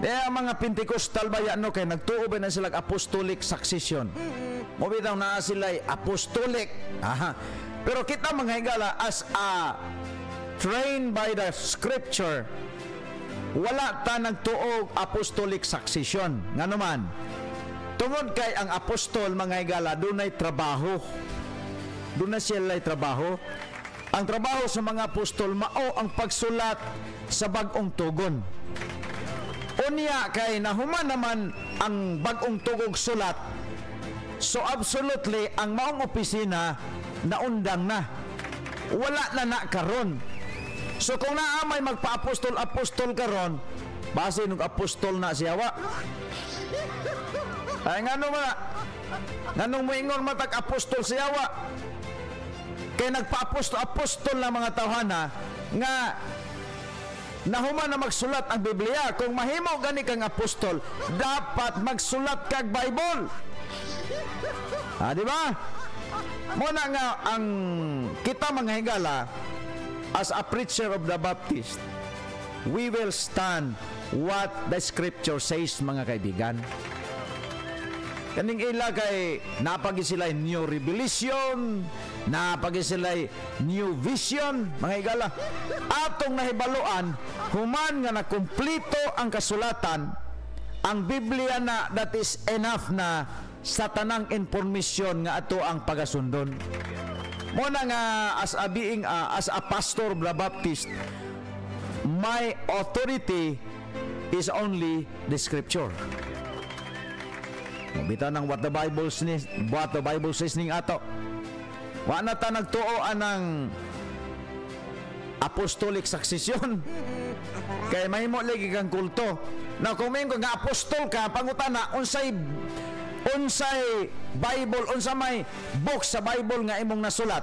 Ang mga Pentecostal bayan no kay nagtuo ba na sila apostolic succession. Mo bitaw na sila apostolic. Pero kita mga higala as a trained by the scripture, wala ta nagtuog apostolic succession. Nga naman, tungod kay ang apostol mga higala, dunay trabaho. Doon na sila trabaho. Ang trabaho sa mga apostol, mao ang pagsulat sa bag-ong tugon. Unya kay nahuman naman ang bag-ong tugog sulat. So absolutely, ang maong opisina, naundang na. Wala na karon. So kung naamay magpa-apostol karon, base ng apostol na siya wa. Ay ngano ba? Nganong moingon matag apostol siya wa? Kay nagpa-apostol na mga tawhana nga nahuman na magsulat ang Biblia. Kung mahimo gani kang apostol, dapat magsulat kag Bible. Di ba? Muna nga ang kita mga higala as a preacher of the Baptist, we will stand what the scripture says mga kaibigan. Kaning ila kay napagi sila new revelation, napagi sila new vision mga higala. Atong nahibaluan human nga nakumplito ang kasulatan, ang Biblia na that is enough na sa tanang informasyon nga ato ang pagasundon. Muna nga as a pastor of the Baptist, my authority is only the scripture. Mabita ng what the Bible says ning ato. Wa na ta nagtuo anang apostolic succession. Kay mahimo lagi kang kulto. Na kung may nga apostol ka, pangutana unsay Bible, unsa may book sa Bible nga imong nasulat.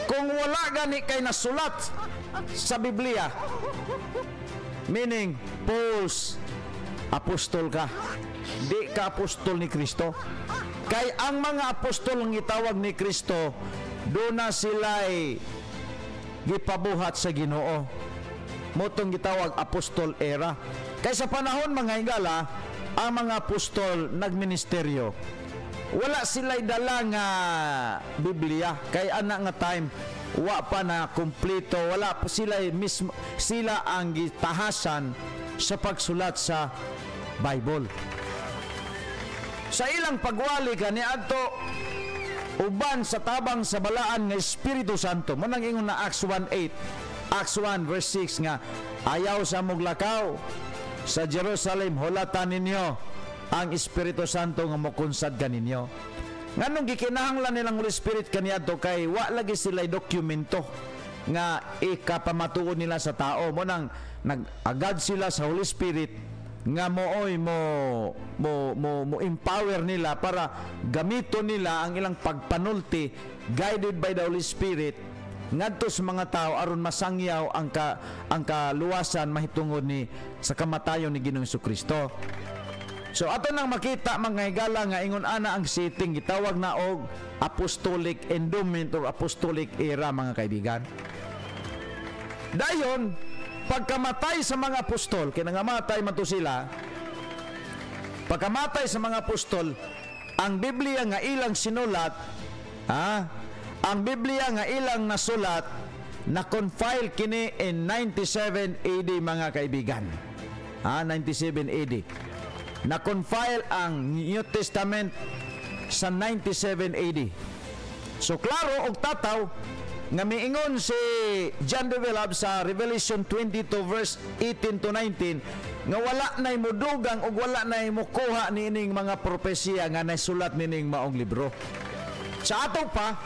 Kung wala gani kay nasulat sa Biblia, meaning false apostol ka, di ka apostol ni Kristo. Kay ang mga apostol nga itawag ni Kristo, doon na sila'y gipabuhat sa Ginoo. Motong gitawag apostol era. Kay sa panahon mga higala, ang mga apostol nagministeryo, wala sila'y dala nga Biblia. Kay anak nga time, wa pa na kumpleto, wala pa sila ang gitahasan sa pagsulat sa Bible. Sa ilang pagwali kani adto uban sa tabang sa balaan nga Espiritu Santo, mo nang ingon na Acts 1:8, Acts 1 verse 6 nga ayaw sa muglakaw sa Jerusalem, hulatan ninyo ang Espiritu Santo nga mokunsad kaninyo. Nganong gikinahanglan nilang Holy Spirit kaniadto kay wa lagi sila dokumento nga ikapamatuon nila sa tao. Mo nang nag-agad sila sa Holy Spirit nga mooy mo empower nila para gamito nila ang ilang pagpanulti guided by the Holy Spirit ngadto sa mga tao aron masangyaw ang kaluwasan mahitungod ni sa kamatayon ni Ginoong Jesucristo. So ato nang makita mga higala nga ingon ana ang setting gitawag na og apostolic endowment or apostolic era mga kaibigan. Dayon pagkamatay sa mga apostol kay nangamatay man to sila, pagkamatay sa mga apostol ang Biblia nga ilang sinulat ang Biblia nga ilang nasulat na compile kini in 97 AD mga kaibigan. 97 AD. Na compile ang New Testament sa 97 AD. So klaro og tataw nga miingon si John Develop sa Revelation 22 verse 18 to 19 nga wala nay modugang og wala nay mokuha niining mga propesya nga nasulat nining maong libro. Sa ato pa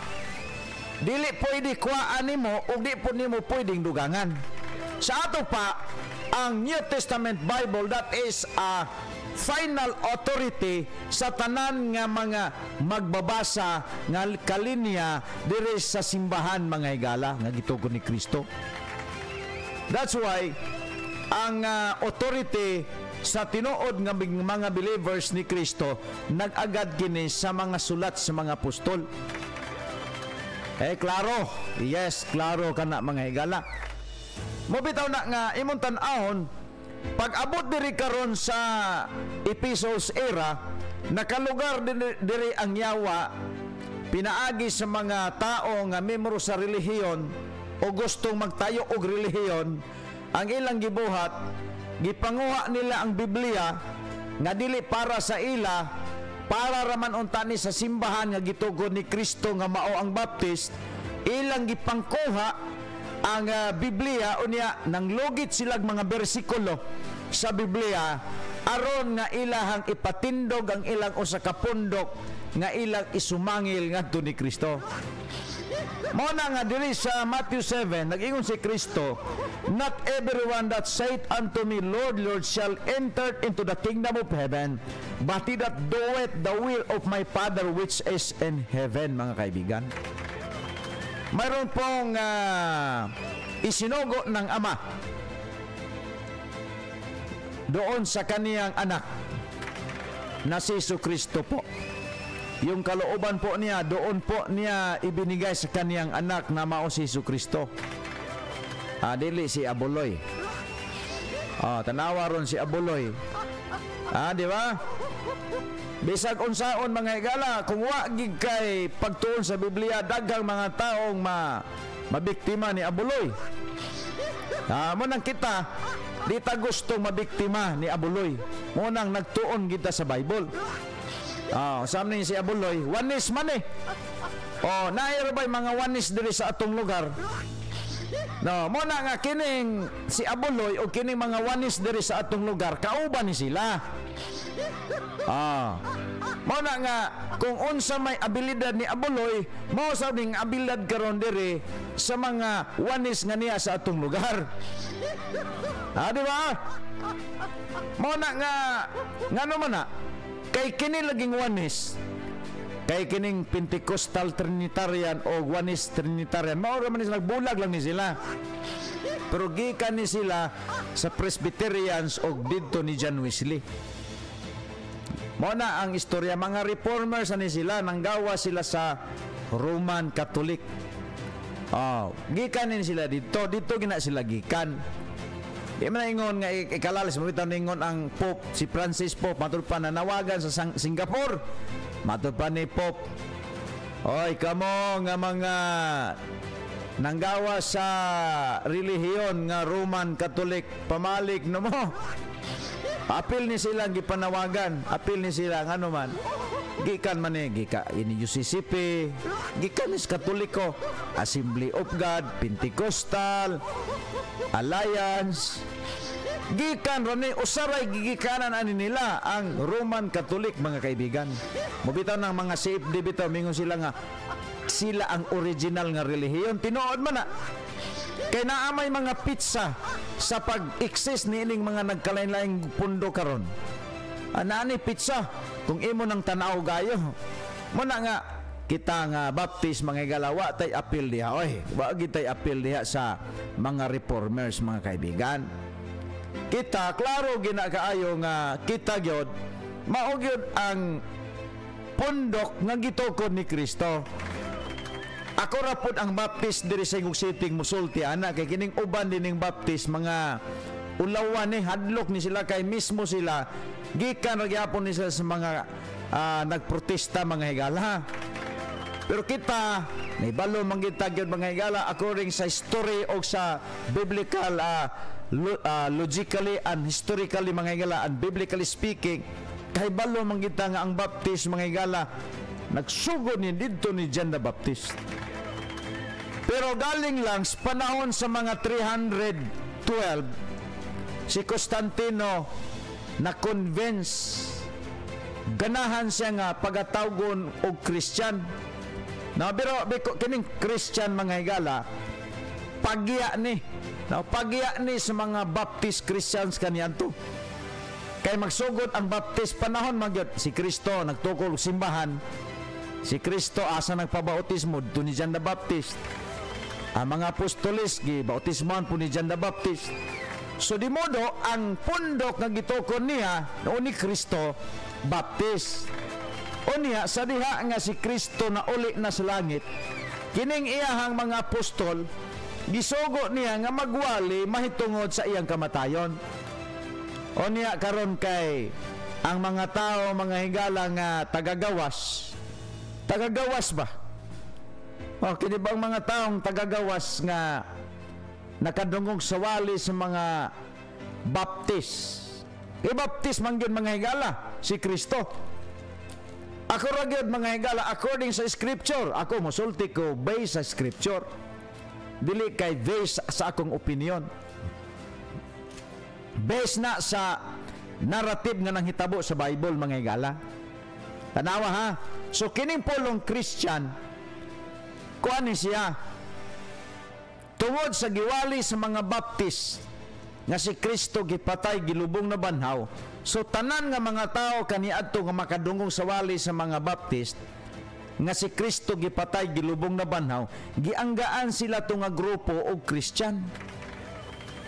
dili pwede kuhaan nimo ug di po nimo pwedeng dugangan. Sa ato pa ang New Testament Bible that is a final authority sa tanan nga mga magbabasa nga kalinya diri sa simbahan mga higala nga gitugon ni Kristo. That's why ang authority sa tinuod nga mga believers ni Kristo nag-agad kini sa mga sulat sa mga apostol. Klaro. Yes, klaro kana mga higala. Mobitaw na nga imong tan-ahon pag abot diri karon sa Ephesus era nakalugar diri ang yawa pinaagi sa mga tao nga membro sa relihiyon o gustong magtayo og relihiyon ang ilang gibuhat gipanguha nila ang Biblia nga dili para sa ila para raman unta ni sa simbahan nga gitugon ni Kristo nga mao ang Baptist ilang gipangkuha ang Biblia unya nang lugit silag mga bersikulo sa Biblia aron nga ilahang ipatindog ang ilang usa ka pundok nga ilang isumangil ngadto ni Kristo. Mao na nga diri sa Matthew 7 nag-ingon si Kristo, "Not everyone that saith unto me, Lord, Lord, shall enter into the kingdom of heaven, but he that doeth the will of my Father which is in heaven." Mga kaibigan, mayroon pong isinugo ng Ama doon sa kaniyang anak na si Jesucristo po. Yung kalooban po niya, doon po niya ibinigay sa kaniyang anak na mao si Jesucristo. Dili si Abuloy. Tanawa ron si Abuloy. Di ba? Bisag unsaon mga higala, kung wagig kay pagtuon sa Biblia, daghang mga taong mabiktima ni Abuloy. Munang kita, di ta gustong mabiktima ni Abuloy. Munang nagtuon kita sa Bible. Saan ni si Abuloy? Wanis man eh. Naira ba'y mga wanis diri sa atong lugar? Muna nga kining si Abuloy o kining mga wanis diri sa atong lugar, kauban ni sila. Muna nga kung unsa may abilidad ni Abuloy, mao sa ning abilidad karon diri sa mga wanis nga niya sa atong lugar. Di ba? Muna nga ngano man na kay kini laging wanis, kay kining Pentecostal Trinitarian o wanis Trinitarian, mao ra man sila nagbulag lang ni sila. Pero gikan ni sila sa Presbyterians o didto ni John Wesley. Mao na ang istorya, mga reformers ani sila, nanggawa sila sa Roman Catholic. Gikan ni sila dito gina sila gikan. Di man ingon nga ikalalis mo bitaw ningon ang Pope si Francis Pope matud pa nanawagan sa Singapore. Matud pa ni Pope, "Oy kamo nga mga nanggawa sa relihiyon nga Roman Catholic, pamalig no mo." Apil ni sila gipanawagan, apil ni sila ngano man. Gikan man gika ini UCCP, gikan is Katoliko, Assembly of God, Pentecostal, Alliance. Gikan ron usaray gigikanan ani nila ang Roman Catholic mga kaibigan. Mobitaw ng mga safe bitaw mingon sila nga sila ang original nga relihiyon. Tinuod man na kay naamay mga pizza sa pag-exist ni ining mga nagkalain-laing pundo karon. Anani pizza kung imo nang tanaw gayo. Muna nga kita nga baptist mga galawa tay apil diha oy. Wa gid tay apil diha sa mga reformers mga kaibigan. Kita klaro ginakaayo nga kita gyud mao gyud ang pundok nga gitukod ni Kristo. Ako ra pud ang baptist diri sa Ingog City musulti ana kay kining uban dining baptist mga ulawan ni hadlok ni sila kay mismo sila gikan ra gyapon ni sila sa mga nagprotesta mga higala. Pero kita naibalo man kita gyud mga higala according sa history o sa biblical logically and historically mga higala and biblically speaking kay balo man kita nga ang baptist mga higala nagsugod ni didto ni John the Baptist. Pero galing lang sa panahon sa mga 312 si Constantino na convince ganahan siya nga pagatawgon og Christian. Na pero kining Christian mga higala pagya ni sa mga Baptist Christians kaniadto. Kay magsugod ang Baptist panahon magyud si Kristo nagtukol og simbahan. Si Kristo asa nagpabautismo dito ni John the Baptist. Ang mga apostoles gibautismohan po ni John the Baptist. So di modo ang pundok nga gitukod niya noon ni Kristo Baptist. O niya sa diha nga si Kristo na uli na sa langit kining iyahang mga apostol gisugo niya nga magwali mahitungod sa iyang kamatayon. O niya karon kay ang mga tao mga higala nga tagagawas ba? O kini bang mga taong tagagawas nga nakadungog sa wali sa mga Baptist. Baptist man gyud mga higala si Kristo. Ako ra gyud mga higala according sa scripture. Ako mosulti ko based sa scripture. Dili kay based sa akong opinion. Based na sa narrative nga nanghitabo sa Bible mga higala. Tanawa ha. So kining pulong Christian kuan ni siya tungod sa giwali sa mga Baptist nga si Kristo gipatay gilubong na banhaw. So tanan nga mga tao kaniadto nga makadungog sa wali sa mga Baptist nga si Kristo gipatay gilubong na banhaw, gianggaan sila to nga grupo og Christian.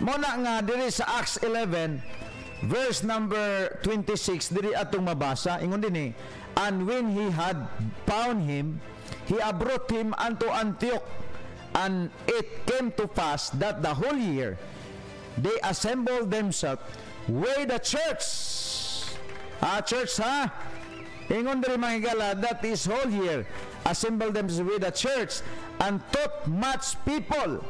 Muna nga diri sa Acts 11 verse number 26 diri atong mabasa ingon dinhi, and when he had found him he brought him unto Antioch, and it came to pass that the whole year they assembled themselves with the church. Church ha? Ingon diri mga higala, that is whole year assembled themselves with the church and taught much people,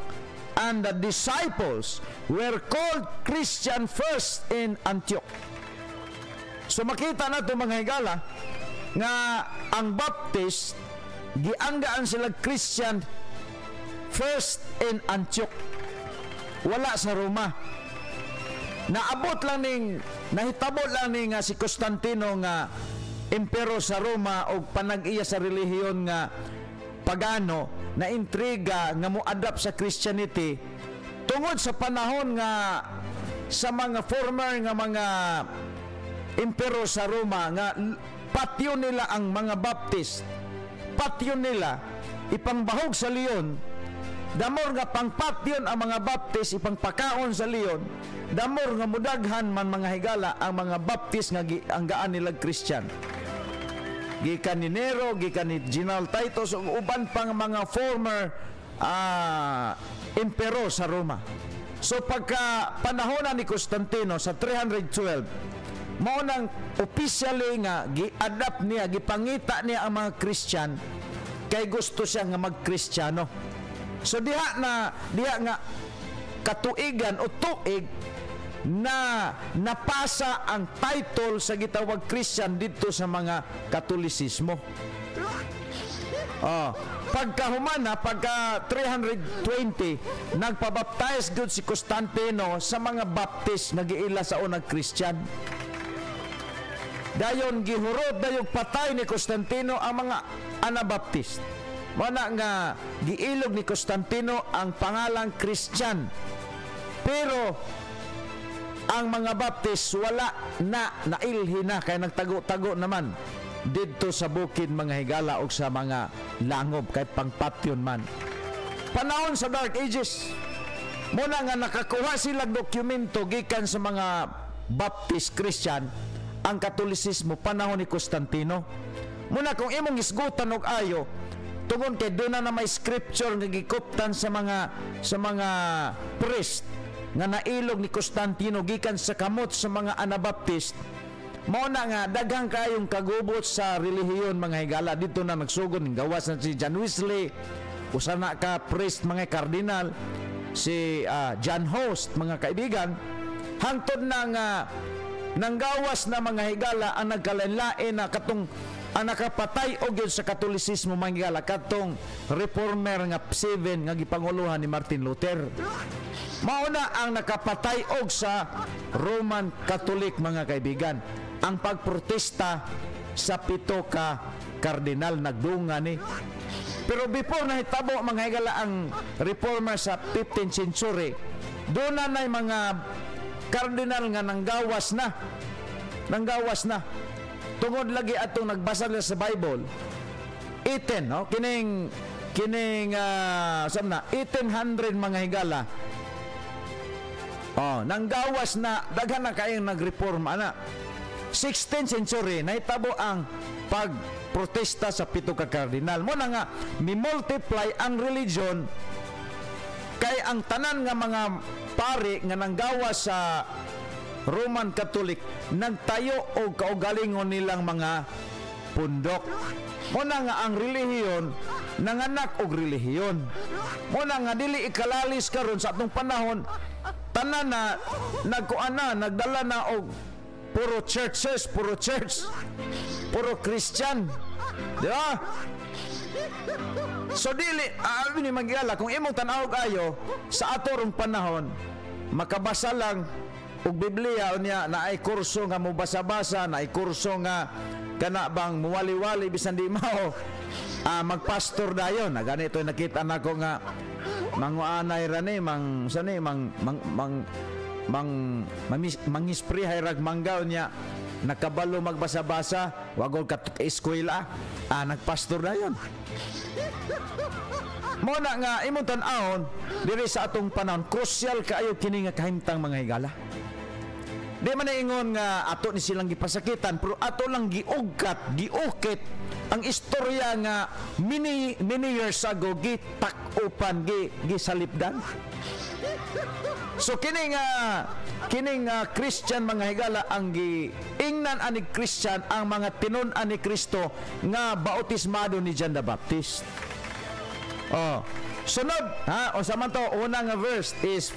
and the disciples were called Christian first in Antioch. So makita na ito mga higala nga ang Baptist gianggaan sila Christian first in Antioch, wala sa Roma. Naabot lang nahitabo lang ni nga si Constantino nga impero sa Roma o panag-iya sa relihiyon nga pagano na intriga nga mo-adapt sa Christianity tungod sa panahon nga sa mga former nga mga impero sa Roma nga patyo nila ang mga Baptist, patyo nila ipangbahog sa leon. Damor nga pangpatyon ang mga Baptist ipangpakaon sa leon, damor nga mudaghan man mga higala ang mga Baptist nga gianggaan nila Christian. Gikan ni Nero, gikan ni General Titus ug uban pang mga former impero sa Roma. So pagka panahon ni Constantino sa 312, mao nang officially nga gi-adapt niya, gipangita niya ang mga Christian kay gusto siya nga mag-Kristiyano. So diha nga katuigan o tuig na napasa ang title sa gitawag Christian dito sa mga Katolisismo. Pagkahumana, pagka 320, nagpabaptize gud si Constantino sa mga Baptist nga giila sa unang Christian. Dayon gihurot dayog patay ni Constantino ang mga Anabaptist. Mana nga giilog ni Constantino ang pangalang Christian Pero ang mga Baptist wala na nailhi na kay nagtago-tago naman didto sa bukid mga higala o sa mga langob kay pangpatyon man. Panahon sa Dark Ages, muna nga nakakuha sila dokumento gikan sa mga Baptist Christian ang Katolisismo panahon ni Constantino. Muna kung imong isgutan og ayo tungod kay doon na may scripture nga gikuptan sa mga priest nga nailog ni Constantino gikan sa kamot sa mga Anabaptist. Mao na nga daghang kayong kagubot sa relihiyon mga higala. Dito na nagsugod ng gawas na si John Wesley, usa na ka priest mga kardinal, si John Host mga kaibigan, hangtod na nga nanggawas na mga higala ang nagkalain-lain na katong ang nakapatay og yun sa Katolisismo mga higala katong reformer nga 7 nga gipanguluhan ni Martin Luther. Mauna ang nakapatay og sa Roman Catholic mga kaibigan. Ang pagprotesta sa 7 ka kardinal nagdunga ni. Pero before nahitabo mga higala ang reformer sa 15th century, doon na mga kardinal nga nanggawas na tungod lagi atong nagbasa nila sa Bible 18 no kining 1800 mga higala nanggawas na daghan na kayong nagreforma na 16th century nahitabo ang pagprotesta sa 7 ka kardinal mo na nga mi-multiply ang religion kay ang tanan nga mga pari nga nanggawas sa Roman Catholic nagtayo og kaugalingon nilang mga pundok. Muna nga ang relihiyon nanganak og relihiyon. Muna nga dili ikalalis karon sa atong panahon tanan na nagdala na og puro church, puro Christian. Di ba? So dili ni magyala kung imong tan-aw ayo sa atorong panahon makabasa lang og Biblia unya na ay kurso nga mubasa-basa, na ay kurso nga kana bang muwali-wali bisan di mao magpastor dayon. Na ganito nakita nako nga manguanay ra ni mangispri hayrag manggaw niya nakabalo magbasa-basa wagol ka eskwela nagpastor dayon. Mo na nga imong tan-awon diri sa atong panahon crucial kaayo kini nga kahimtang mga higala. Di man ingon nga ato ni silang gipasakitan pero ato lang giukit ang istorya nga many years ago gitakupan gisalipdan. So kining Christian mga higala ang giingnan ani Christian ang mga tinun-an ni Kristo nga bautismado ni John the Baptist. Sunod o samanto una nga verse is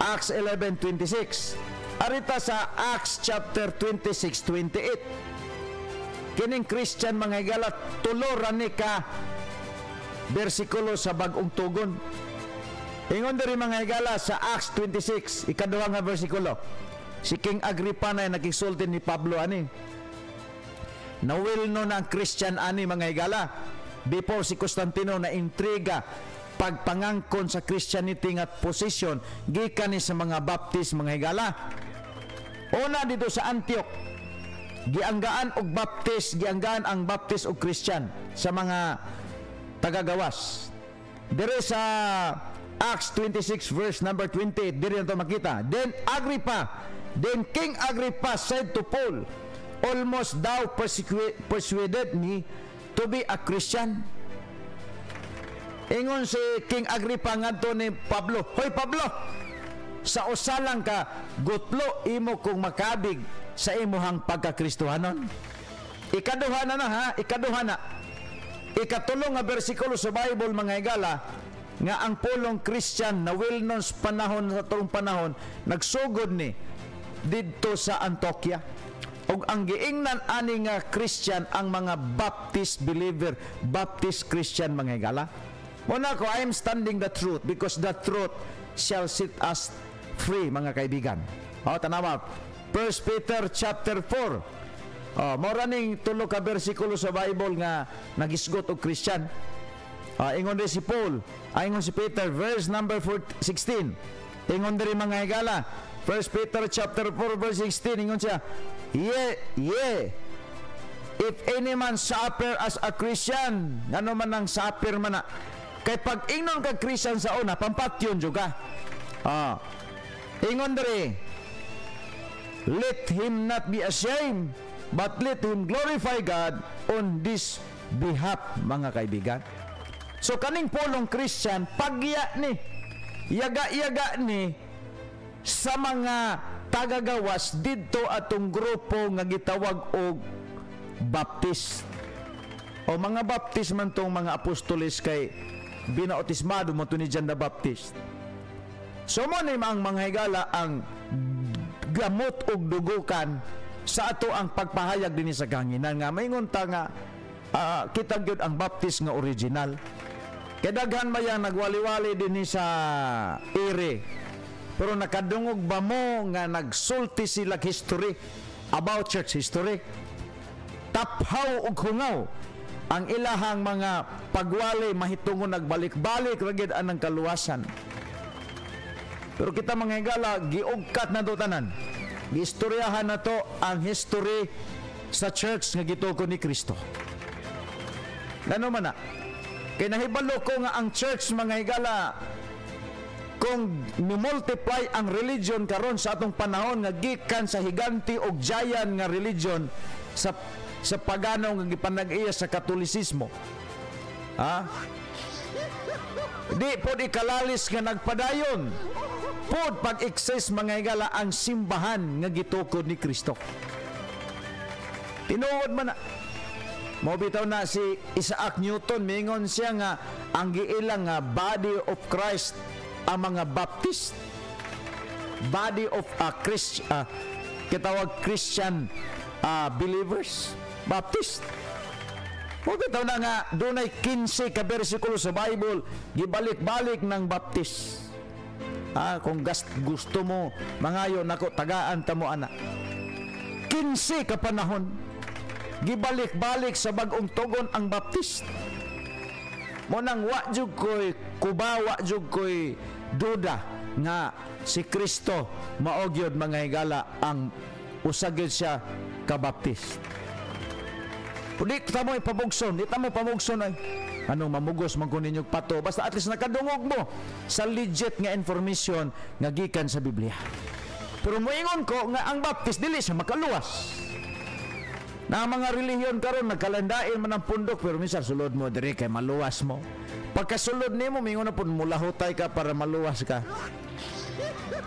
Acts 11:26. Arita sa Acts chapter 26:28. Kining Christian mga higala tuloran ni ka bersikulo sa bagong tugon. Ingon diri mga higala sa Acts 26 ikaduha nga bersikulo. Si King Agrippa na nakisulti ni Pablo ani. Nawilno na ang Christian ani mga higala before si Constantino na intriga pagpangangkon sa Christianity nga position gikan ni sa mga Baptist mga higala. Una dito sa Antioch gianggaan og Baptist, gianggaan ang Baptist og Christian sa mga tagagawas. Dire sa Acts 26 verse number 20 dire nato makita. Then King Agrippa said to Paul, "Almost thou persuaded me to be a Christian." Ingon si King Agrippa ngadto ni Pablo, "Hoy Pablo, sa usalang ka gutlo imo kung makabig sa imuhang pagkakristohanon." Ikaduha na. Ikatulong nga bersikulo sa Bible mga higala nga ang pulong Christian na well-known sa panahon sa turong panahon nagsugod ni didto sa Antioquia. Og ang giingnan ani nga Christian ang mga Baptist believer, Baptist Christian mga higala. Muna ko, I am standing the truth because the truth shall set us free mga kaibigan. Tanawa 1 Peter chapter 4. Mora ning tulo ka bersikulo sa Bible nga nagisgot og Christian. Ingon din si Paul, ingon si Peter verse number 16. Ingon diri mga higala, 1 Peter chapter 4 verse 16, ingon siya, Ye, if any man suffer as a Christian, ano man ang suffer man na, kay pag ingnon ka Christian sa una, pampatyon juga. Ingon diri, let him not be ashamed, but let him glorify God on this behalf, mga kaibigan. So kaning pulong Christian, pagya ni, yaga-yaga ni sa mga tagagawas didto atong grupo nga gitawag og Baptist. O mga Baptist man tong mga apostoles kay binautismado mo to ni John the Baptist. So mo ni ang mga higala ang gamot og dugukan sa ato ang pagpahayag dinhi sa kanginan nga maingon ta nga kita gyud ang Baptist nga original. Kay daghan ba yan nagwali-wali dinhi sa ere. Pero nakadungog ba mo nga nagsulti sila history about church history? Taphaw ug hungaw ang ilahang mga pagwali mahitungon nagbalik-balik ragid anang kaluwasan. Pero kita mga higala, giugkat na to tanan. Giistoryahan na to ang history sa church nga gituko ni Kristo. Ano man na? Kaya nahibalo ko nga ang church mga higala, kung multiply ang religion karon sa atong panahon nga gikan sa higanti o giant nga religion sa pagano nga gipanag-iya sa Katolisismo. Di pod ikalalis nga nagpadayon. Pod pag-exist mga higala ang simbahan nga gitukod ni Kristo. Tinuod man na. Mobitaw na si Isaac Newton, mingon siya nga ang giilang nga body of Christ ang mga Baptist, body of kitawag Christian believers, Baptist. Mobitaw na nga dunay 15 ka bersikulo sa Bible gibalik-balik ng Baptist. Kung gusto mo mangayo nako tagaan ta mo ana. 15 ka panahon gibalik-balik sa bag-ong tugon ang Baptist. Mo nang wa jud koy kubawa jud koy duda nga si Kristo mao gyud mga higala ang usagid siya ka Baptist. Pudi ta mo ipamugson, di ta mo pamugson ay anong mamugos man kun ninyong pato, basta at least nakadungog mo sa legit nga information nga gikan sa Biblia. Pero moingon ko nga ang Baptist dili siya makaluwas. Na mga relihiyon karon nagkalandain man ang pundok pero minsan sulod mo diri kay maluwas mo. Pagkasulod nimo mingon na pud mulahutay ka para maluwas ka.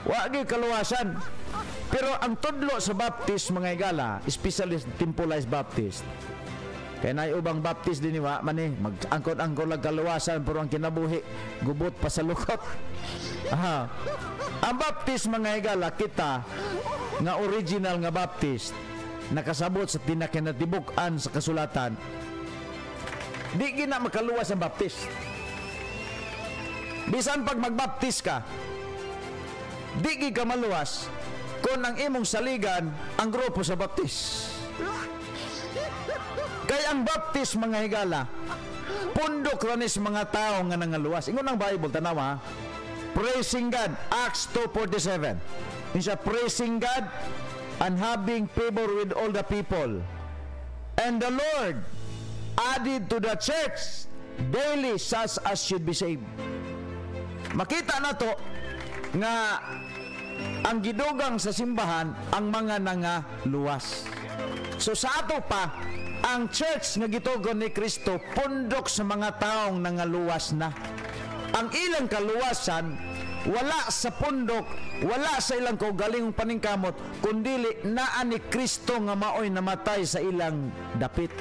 Wa gyud kaluwasan. Pero ang tudlo sa Baptist mga higala, especially Temple Baptist. Kaya na ubang Baptist din wa man mag-angkot-angkot lang kaluwasan pero ang kinabuhi gubot pa sa lukot. Ang Baptist mga higala kita nga original nga Baptist nakasabot sa tinakinatibuk-an sa kasulatan, di gina makaluwas ang Baptist. Bisan pag magbaptist ka, di gi ka maluwas kung ang imong saligan ang grupo sa Baptist. Kaya ang Baptist mga higala, pundok ranis mga tao nga nangaluwas. Ingon ang Bible, tanawa, praising God, Acts 2:47. Insya praising God and having favor with all the people. And the Lord added to the church daily such as should be saved. Makita na to nga ang gidugang sa simbahan ang mga nangaluwas. So sa ato pa, ang church nga gitugon ni Kristo pundok sa mga taong nangaluwas na. Ang ilang kaluwasan wala sa pundok, wala sa ilang kaugalingong paningkamot, kundili naa ni Kristo nga maoy namatay sa ilang dapit.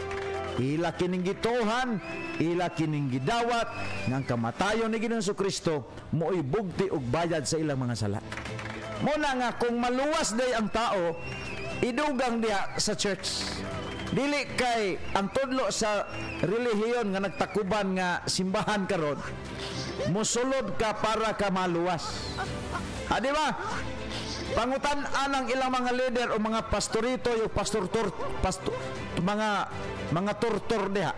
Ila kining gituhan, ila kining gidawat, ng kamatayon ni Ginoong Kristo, mooy bugti ug bayad sa ilang mga sala. Muna nga, kung maluwas day ang tao, idugang diha sa church. Dili kay ang tudlo sa relihiyon nga nagtakuban nga simbahan karon, musulod ka para ka maluwas. Di ba? Pangutan-an ang ilang mga leader o mga pastorito, yung mga turtor diha.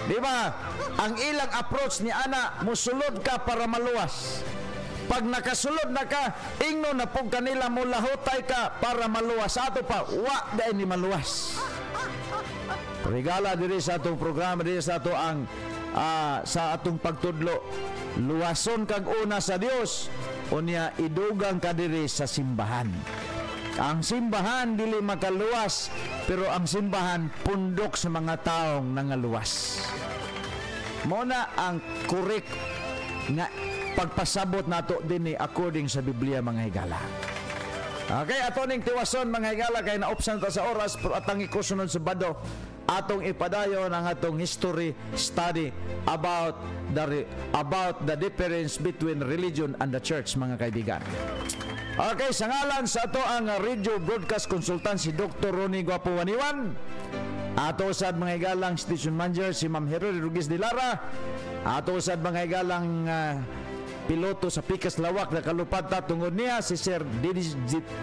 Di ba? Ang ilang approach ni ana, musulod ka para maluwas. Pag nakasulod na ka, ingno na po kanila mo lahutay ka para maluwas. Ato pa, wa dahil ni maluwas. Regala diri sa atong programa, diri sa ato ang sa atong pagtudlo. Luwason kag una sa Dios, unya idugang ka diri sa simbahan. Ang simbahan dili makaluwas, pero ang simbahan pundok sa mga taong nangaluwas. Muna ang correct nga pagpasabot nato dinhi according sa Biblia, mga higala. Okay, ato ning tiwason, mga higala, kay naopsan ta sa oras, pero atang ikusunod sa bado atong ipadayon ang atong history study about the difference between religion and the church, mga kaibigan. Okay, sa ngalan sa ato ang radio broadcast consultant si Dr. Ronnie Guapo Waniwan, ato usad mga higalang station manager si Ma'am Herori Rugis de Lara, ato usad mga higalang piloto sa Pikas Lawak na kalupata tungod niya si Sir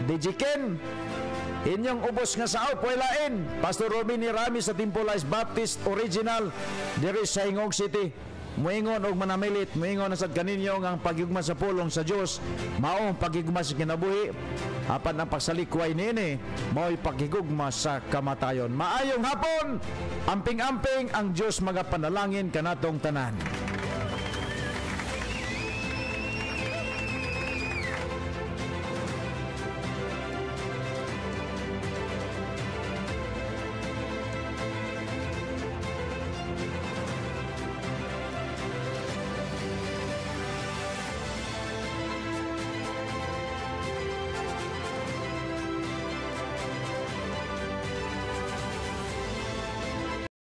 Dejiken. Inyong ubos nga sa lain, Pastor Robin Irami sa Timpolais Baptist Original diri sa Hingog City. Muingon og manamilit, muingon na sad kaninyo ang pagigugma sa pulong sa Dios, maong pagigugma sa kinabuhi, apan ang pagsalikway nini mao'y pagigugma sa kamatayon. Maayong hapon, amping-amping ang Dios magapanalangin kanatong tanan.